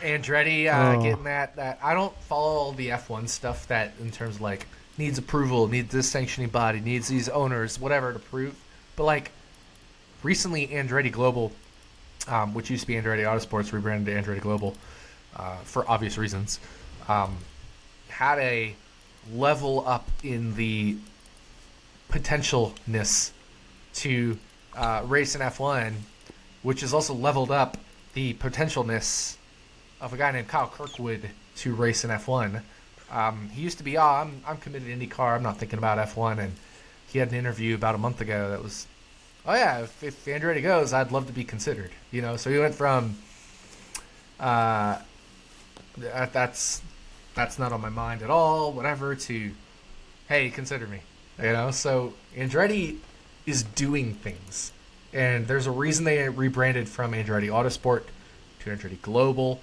Andretti getting that I don't follow all the F1 stuff that in terms of like needs approval, needs this sanctioning body, needs these owners, whatever to prove. But like recently Andretti Global, which used to be Andretti Autosports, rebranded to Andretti Global for obvious reasons, had a level up in the potentialness to race in F1, which has also leveled up the potentialness of a guy named Kyle Kirkwood to race in F1. He used to be, I'm committed to IndyCar, I'm not thinking about F1, and he had an interview about a month ago that was, oh yeah, if Andretti goes, I'd love to be considered. You know, so he went from, that's not on my mind at all, whatever, to, hey, consider me. You know, so Andretti is doing things. And there's a reason they rebranded from Andretti Autosport to Andretti Global.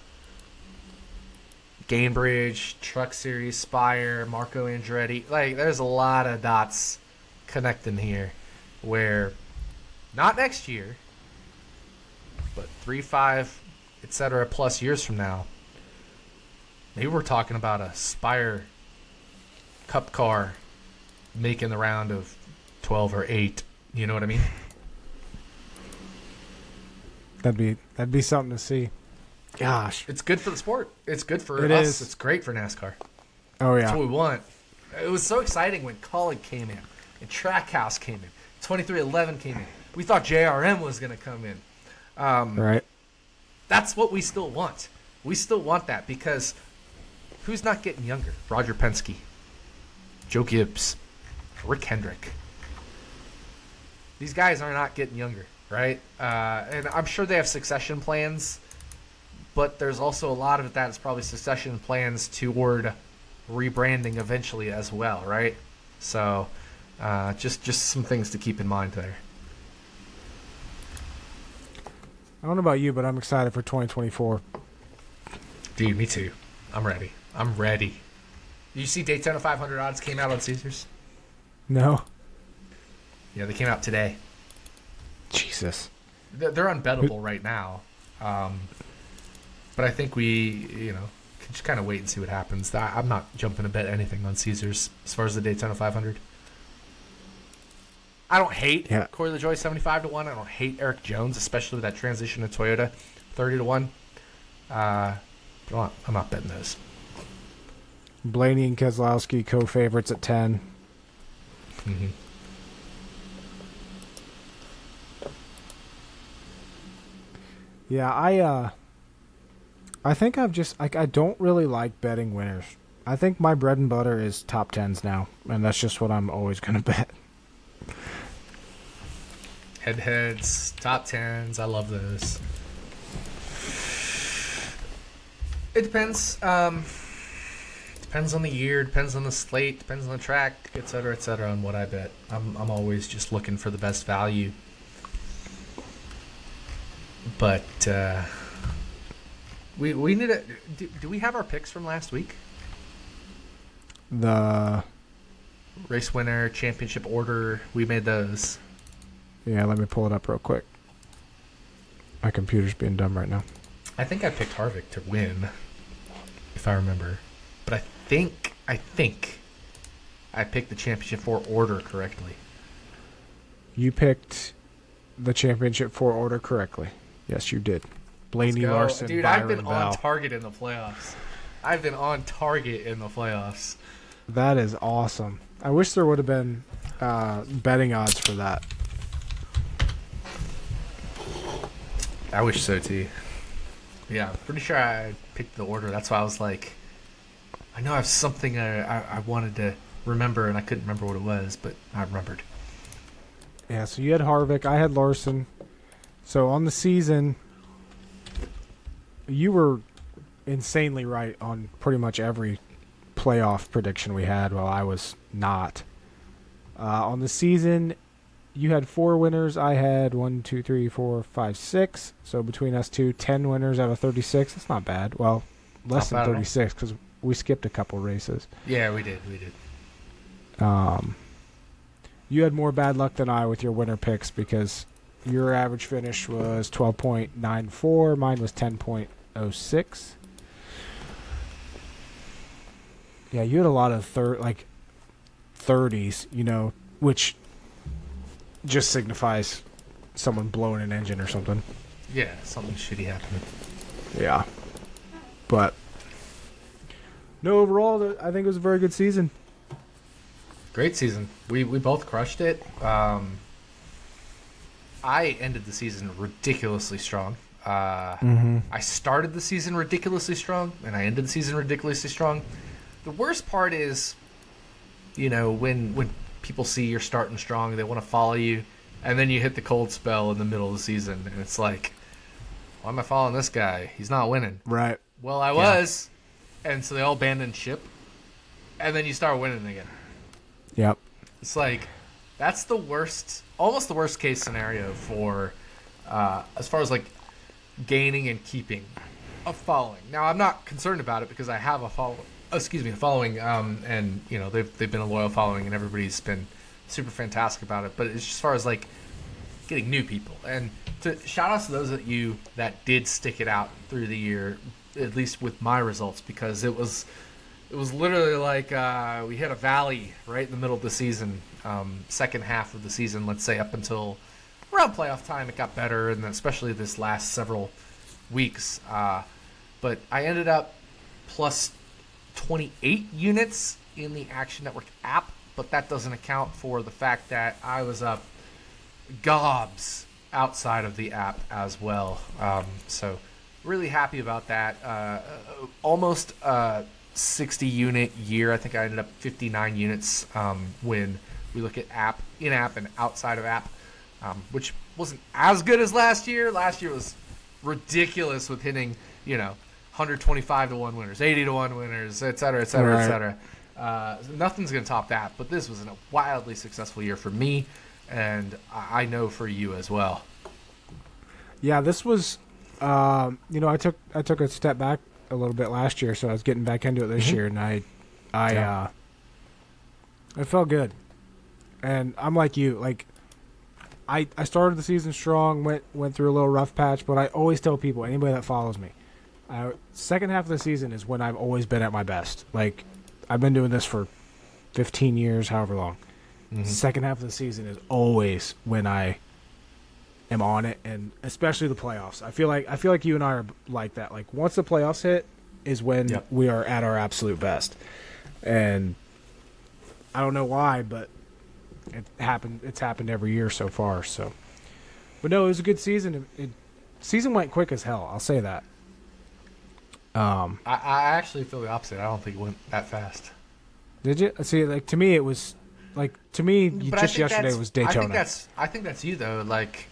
Gainbridge, Truck Series, Spire, Marco Andretti. Like, there's a lot of dots connecting here where not next year, but 3, 5, etc. plus years from now, maybe we're talking about a Spire Cup car making the round of 12 or 8. You know what I mean? That'd be something to see. Gosh, it's good for the sport. It's good for us. Is. It's great for NASCAR. Oh yeah, that's what we want. It was so exciting when Colleague came in and Trackhouse came in, 2311 came in. We thought JRM was going to come in. Right. That's what we still want. We still want that because who's not getting younger? Roger Penske. Joe Gibbs, Rick Hendrick. These guys are not getting younger, right? And I'm sure they have succession plans, but there's also a lot of that is probably succession plans toward rebranding eventually as well, right? So just some things to keep in mind there. I don't know about you, but I'm excited for 2024. Dude, me too. I'm ready. Did you see Daytona 500 odds came out on Caesars? No. Yeah, they came out today. Jesus. They're unbettable right now. But I think we, can just kind of wait and see what happens. I'm not jumping to bet anything on Caesars as far as the Daytona 500. I don't hate Corey LaJoie 75 to 1. I don't hate Eric Jones, especially with that transition to Toyota 30 to 1. But I'm not betting those. Blaney and Keselowski co-favorites at 10. Mm-hmm. Yeah, I think I've just I don't really like betting winners. I think my bread and butter is top 10s now, and that's just what I'm always going to bet. Head-to-heads, top 10s, I love those. It depends. Depends on the year, depends on the slate, depends on the track, et cetera, on what I bet. I'm always just looking for the best value. But we need to. Do we have our picks from last week? The race winner, championship order, we made those. Yeah, let me pull it up real quick. My computer's being dumb right now. I think I picked Harvick to win, if I remember. But I think I picked the championship 4 order correctly. You picked the championship 4 order correctly. Yes, you did. Blaney, Larson, dude, Byron, I've been Val. on target in the playoffs. That is awesome. I wish there would have been betting odds for that. I wish so too. Yeah, I'm pretty sure I picked the order. That's why I was like, I know I have something I wanted to remember, and I couldn't remember what it was, but I remembered. Yeah, so you had Harvick, I had Larson. So on the season, you were insanely right on pretty much every playoff prediction we had, while I was not. On the season, you had 4 winners. I had 1, 2, 3, 4, 5, 6. So between us two, 10 winners out of 36. That's not bad. Well, less than 36 because we skipped a couple races. Yeah, we did. You had more bad luck than I with your winner picks because your average finish was 12.94. Mine was 10.06. Yeah, you had a lot of 30s, which just signifies someone blowing an engine or something. Yeah, something shitty happened. Yeah. But no, overall, I think it was a very good season. Great season. We both crushed it. I ended the season ridiculously strong. I started the season ridiculously strong, and I ended the season ridiculously strong. The worst part is, when people see you're starting strong, they want to follow you, and then you hit the cold spell in the middle of the season, and it's like, why am I following this guy? He's not winning. Right. Well, I was, and so they all abandoned ship, and then you start winning again. Yep. It's like, that's the worst, almost the worst case scenario for, as far as like gaining and keeping a following. Now, I'm not concerned about it because I have a following, and they've been a loyal following, and everybody's been super fantastic about it. But it's just as far as like getting new people, and to shout out to those of you that did stick it out through the year, at least with my results, because it was literally like we hit a valley right in the middle of the season, second half of the season, let's say up until around playoff time. It got better, and especially this last several weeks. But I ended up plus 28 units in the Action Network app, but that doesn't account for the fact that I was up gobs outside of the app as well. So really happy about that. Almost 60 unit year. I think I ended up 59 units when we look at in-app and outside of app, which wasn't as good as last year. Last year was ridiculous with hitting, 125 to 1 winners, 80 to 1 winners, et cetera, et cetera, right. et cetera. Nothing's going to top that, but this was a wildly successful year for me, and I know for you as well. Yeah, this was, I took a step back a little bit last year, so I was getting back into it this year, and I felt good. And I'm like you, like I started the season strong, went through a little rough patch, but I always tell people, anybody that follows me, second half of the season is when I've always been at my best. Like, I've been doing this for 15 years, however long. Mm-hmm. Second half of the season is always when I am on it, and especially the playoffs. I feel like you and I are like that. Like, once the playoffs hit is when we are at our absolute best. And I don't know why, but it's happened every year so far. So, but no, it was a good season. Season went quick as hell, I'll say that. I actually feel the opposite. I don't think it went that fast. Did you? See, like, to me it was just yesterday was Daytona. I think that's you though. Like,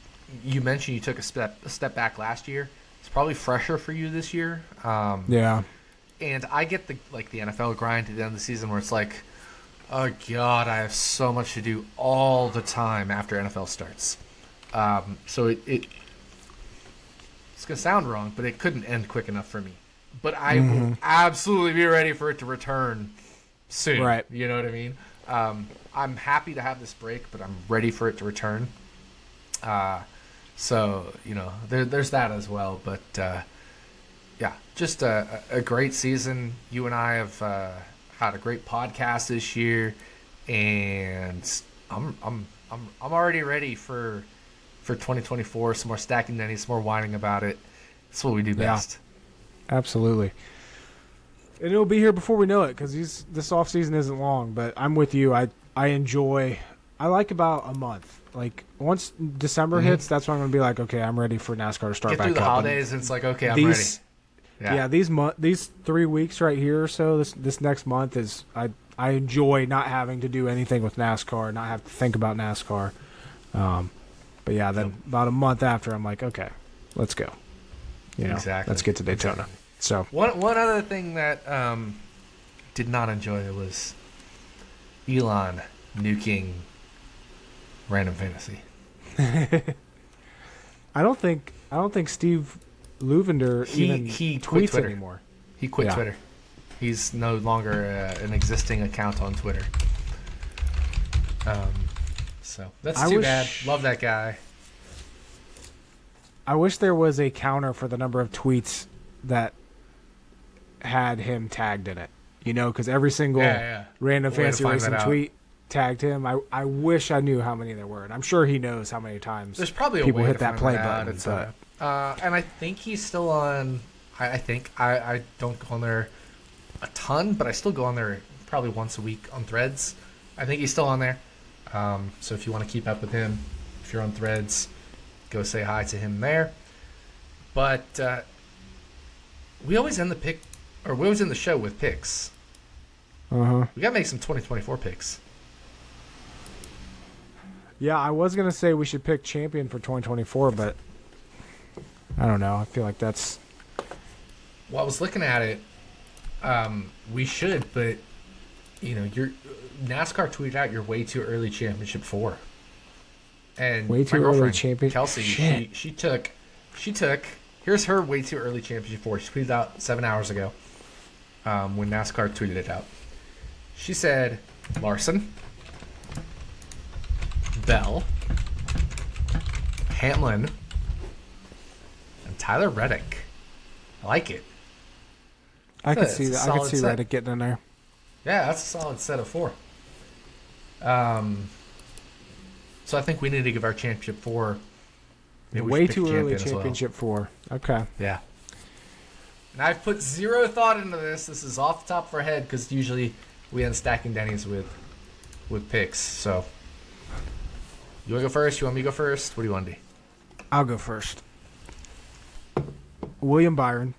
you mentioned you took a step back last year. It's probably fresher for you this year. Yeah. And I get the NFL grind at the end of the season where it's like, oh God, I have so much to do all the time after NFL starts. So it's gonna sound wrong, but it couldn't end quick enough for me. But I will absolutely be ready for it to return soon. Right. You know what I mean? I'm happy to have this break, but I'm ready for it to return. So, there's that as well. But, yeah, just a great season. You and I have had a great podcast this year, and I'm already ready for 2024. Some more Stacking Dennys, some more whining about it. That's what we do best. Absolutely. And it'll be here before we know it, because this off season isn't long. But I'm with you. I like about a month. Like, once December hits, that's when I'm gonna be like, okay, I'm ready for NASCAR to start Get back through the up. holidays, and it's like, okay, I'm ready. Yeah, these 3 weeks right here or so, this next month is I enjoy not having to do anything with NASCAR, not have to think about NASCAR. But yeah, then about a month after, I'm like, okay, let's go. Exactly. Let's get to Daytona. Exactly. So one other thing that did not enjoy was Elon nuking Random Fantasy. I don't think Steve Luvender he tweets Twitter anymore. He quit Twitter. He's no longer an existing account on Twitter. So that's too bad. Love that guy. I wish there was a counter for the number of tweets that had him tagged in it. Because every single Random Fantasy Racing tweet tagged him. I wish I knew how many there were, and I'm sure he knows how many times there's probably people a way hit to that find play that button. But and I think he's still on. I think I don't go on there a ton, but I still go on there probably once a week on Threads. I think he's still on there. So if you want to keep up with him, if you're on Threads, go say hi to him there. But we always end the show with picks. We gotta make some 2024 picks. Yeah, I was gonna say we should pick champion for 2024, but I don't know. I feel like that's. Well, I was looking at it. We should, but your NASCAR tweeted out your way too early championship 4. And way too early championship. Kelsey, she took. Here's her way too early championship 4. She tweeted out 7 hours ago. When NASCAR tweeted it out, she said Larson, Bell, Hamlin, and Tyler Reddick. I like it. I could see that. I could see Reddick getting in there. Yeah, that's a solid set of 4. So I think we need to give our championship 4. Way too early championship 4. Okay. Yeah. And I've put zero thought into this. This is off the top of our head because usually we end Stacking Dennys with picks. So you want to go first? You want me to go first? What do you want to do? I'll go first. William Byron.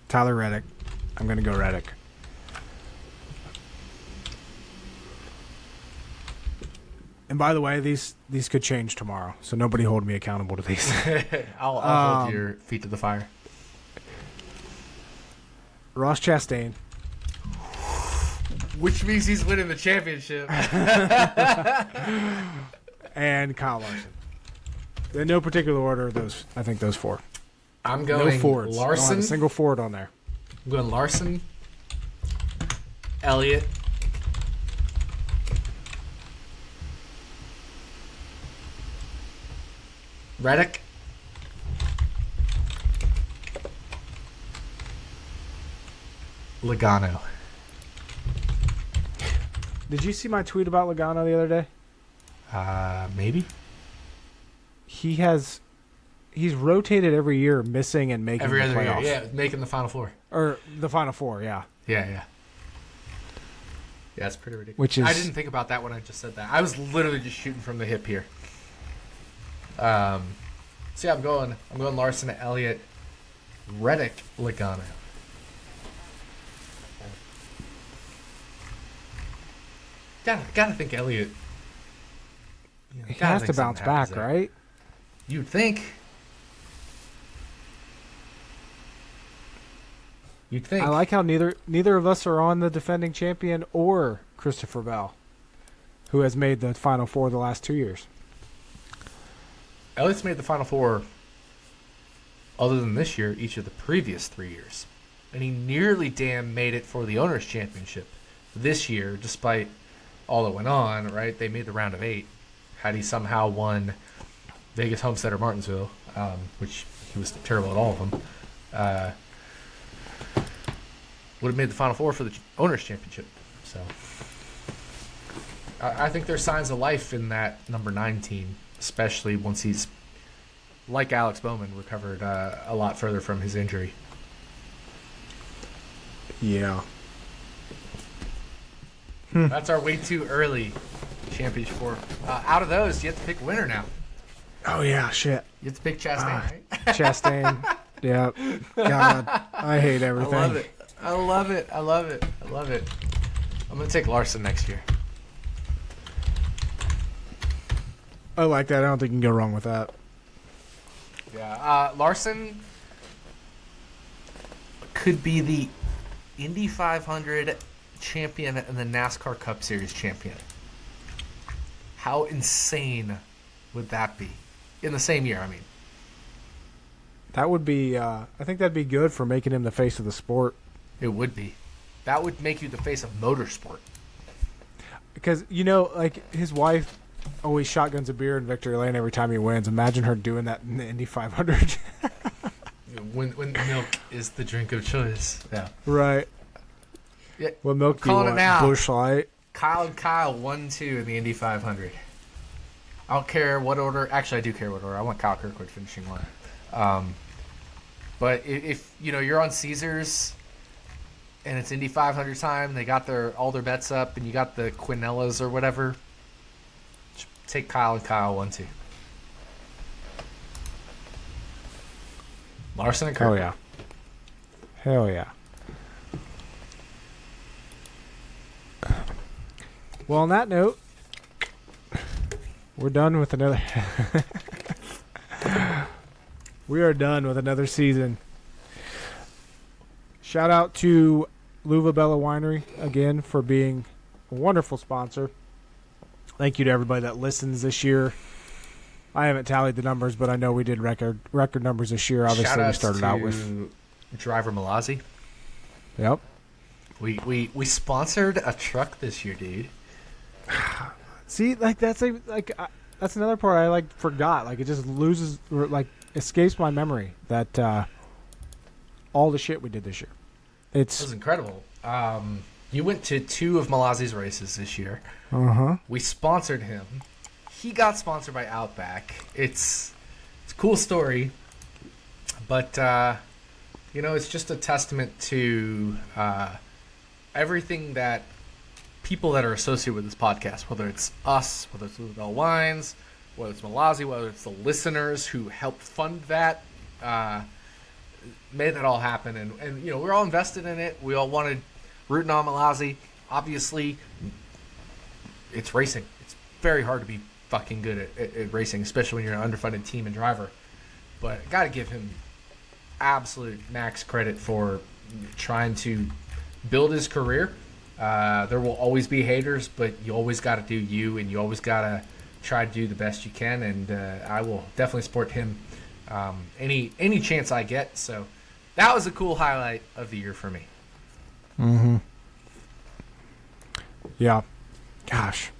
Tyler Reddick. I'm going to go Reddick. And by the way, these could change tomorrow, so nobody hold me accountable to these. I'll hold your feet to the fire. Ross Chastain. Which means he's winning the championship. And Kyle Larson. In no particular order, those I think those four. I'm going no Fords. Larson. I don't have a single Ford on there. I'm going Larson, Elliott, Reddick, Logano. Did you see my tweet about Logano the other day? Maybe. He's rotated every year, missing and making every the other playoffs. year. Yeah, making the Final Four. Or the Final Four, yeah. Yeah. Yeah, it's pretty ridiculous. Which is, I didn't think about that when I just said that. I was literally just shooting from the hip here. So yeah, I'm going Larson, Elliott, Reddick, Logano. Gotta think Elliott. He has to bounce back, right? You'd think. I like how neither of us are on the defending champion or Christopher Bell, who has made the Final Four the last 2 years. Elliott's made the Final Four, other than this year, each of the previous 3 years. And he nearly damn made it for the Owners' Championship this year, despite all that went on, right? They made the round of 8. Had he somehow won Vegas, Homestead, or Martinsville, which he was terrible at all of them, would have made the Final Four for the Owners' Championship. So I think there's signs of life in that number 9 team, especially once he's, like Alex Bowman, recovered a lot further from his injury. Yeah. That's our way too early championship four. Out of those, you have to pick a winner now. Oh, yeah, shit. You have to pick Chastain, right? Chastain. Yeah. God, I hate everything. I love it. I'm going to take Larson next year. I like that. I don't think you can go wrong with that. Yeah. Larson could be the Indy 500 champion and the NASCAR Cup Series champion. How insane would that be? In the same year, I mean. That would be, I think that'd be good for making him the face of the sport. It would be. That would make you the face of motorsport. Because, like his wife always shotguns a beer in Victory Lane every time he wins. Imagine her doing that in the Indy 500. when milk is the drink of choice. Yeah. Right. Yeah. What milk do you want? Busch Light? Kyle 1-2 in the Indy 500. I don't care what order. Actually, I do care what order. I want Kyle Kirkwood finishing one. But if you're on Caesars and it's Indy 500 time, they got all their bets up, and you got the Quinellas or whatever, take Kyle 1-2. Larson and Kirkwood. Oh, yeah. Hell yeah. Well, on that note, we're done with another... We are done with another season. Shout out to Luva Bella Winery again for being a wonderful sponsor. Thank you to everybody that listens this year. I haven't tallied the numbers, but I know we did record numbers this year. Obviously, we started out with Driver Malazzi. Yep. We sponsored a truck this year, dude. See, like that's another part I forgot. Like it just escapes my memory that all the shit we did this year. It was incredible. You went to 2 of Malazzi's races this year. Uh-huh. We sponsored him. He got sponsored by Outback. It's a cool story, but it's just a testament to everything that people that are associated with this podcast, whether it's us, whether it's Louisville Wines, whether it's Malazi, whether it's the listeners who helped fund that, made that all happen. And we're all invested in it. We all wanted rooting on Malazi. Obviously, it's racing. It's very hard to be fucking good at racing, especially when you're an underfunded team and driver. But I got to give him absolute max credit for trying to build his career. There will always be haters, but you always got to do you, and you always got to try to do the best you can. And I will definitely support him any chance I get. So that was a cool highlight of the year for me. Mm-hmm. Yeah. Gosh.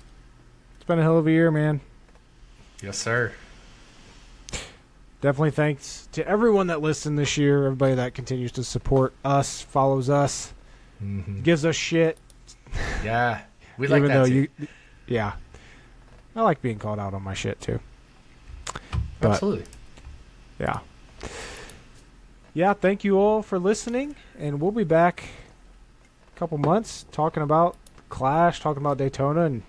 It's been a hell of a year, man. Yes, sir. Definitely thanks to everyone that listened this year, everybody that continues to support us, follows us, gives us shit. Yeah. We like that too. Yeah. I like being called out on my shit too. But, absolutely. Yeah. Yeah, thank you all for listening, and we'll be back a couple months talking about Clash, talking about Daytona, and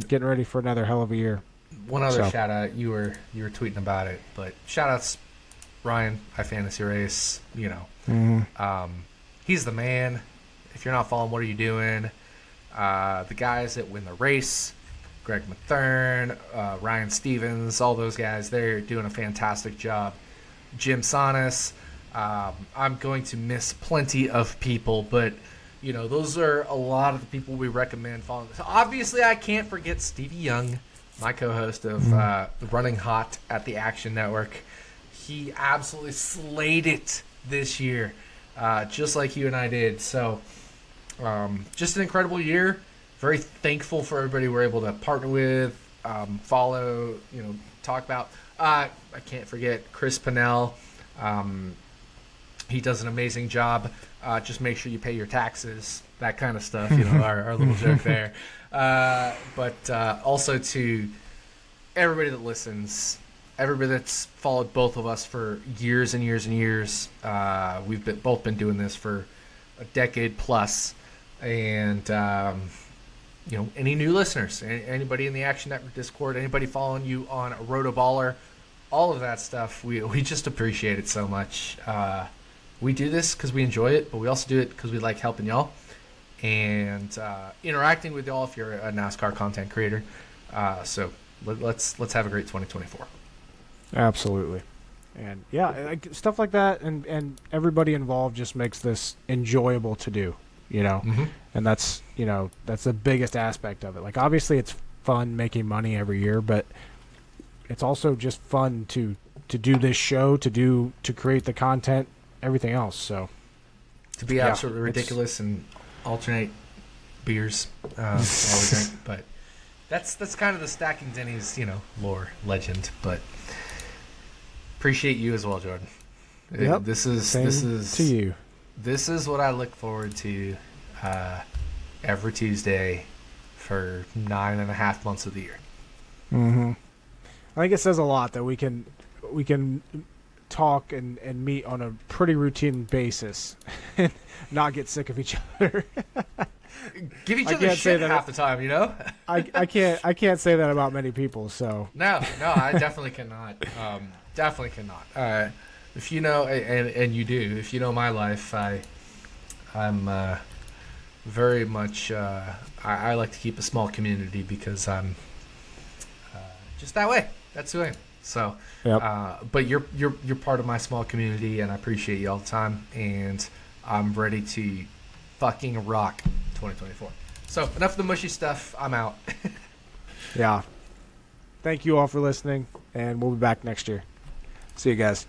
getting ready for another hell of a year. One other shout out, you were tweeting about it, but shout outs Ryan, iFantasy Race, he's the man. If you're not following, what are you doing? The guys that win the race, Greg Mathern, Ryan Stevens, all those guys, they're doing a fantastic job. Jim Sonis, I'm going to miss plenty of people, but those are a lot of the people we recommend following. So obviously, I can't forget Stevie Young, my co-host of Running Hot at the Action Network. He absolutely slayed it this year, just like you and I did. So just an incredible year. Very thankful for everybody we're able to partner with, follow, talk about. I can't forget Chris Pinnell. He does an amazing job. Just make sure you pay your taxes, that kind of stuff. Our little joke there. But also to everybody that listens, everybody that's followed both of us for years and years and years. We've both been doing this for a decade plus. And, any new listeners, anybody in the Action Network Discord, anybody following you on RotoBaller, all of that stuff, we just appreciate it so much. We do this because we enjoy it, but we also do it because we like helping y'all and interacting with y'all if you're a NASCAR content creator. So let's have a great 2024. Absolutely. And yeah, stuff like that and everybody involved just makes this enjoyable to do, and that's the biggest aspect of it. Like, obviously it's fun making money every year, but it's also just fun to do this show, to create the content, everything else. So to be absolutely ridiculous and alternate beers while we drink, but that's kind of the Stacking Dennys, lore legend. But appreciate you as well, Jordan. Yep. This is to you. This is what I look forward to every Tuesday for 9.5 months of the year. Mm-hmm. I think it says a lot that we can talk and meet on a pretty routine basis and not get sick of each other. Give each other shit half the time, I can't say that about many people. So no, I definitely cannot. Definitely cannot. If you know, and you do, if you know my life, I'm very much. I like to keep a small community because I'm just that way. That's who I am. So, yep. But you're part of my small community, and I appreciate you all the time. And I'm ready to fucking rock 2024. So enough of the mushy stuff. I'm out. Yeah. Thank you all for listening, and we'll be back next year. See you guys.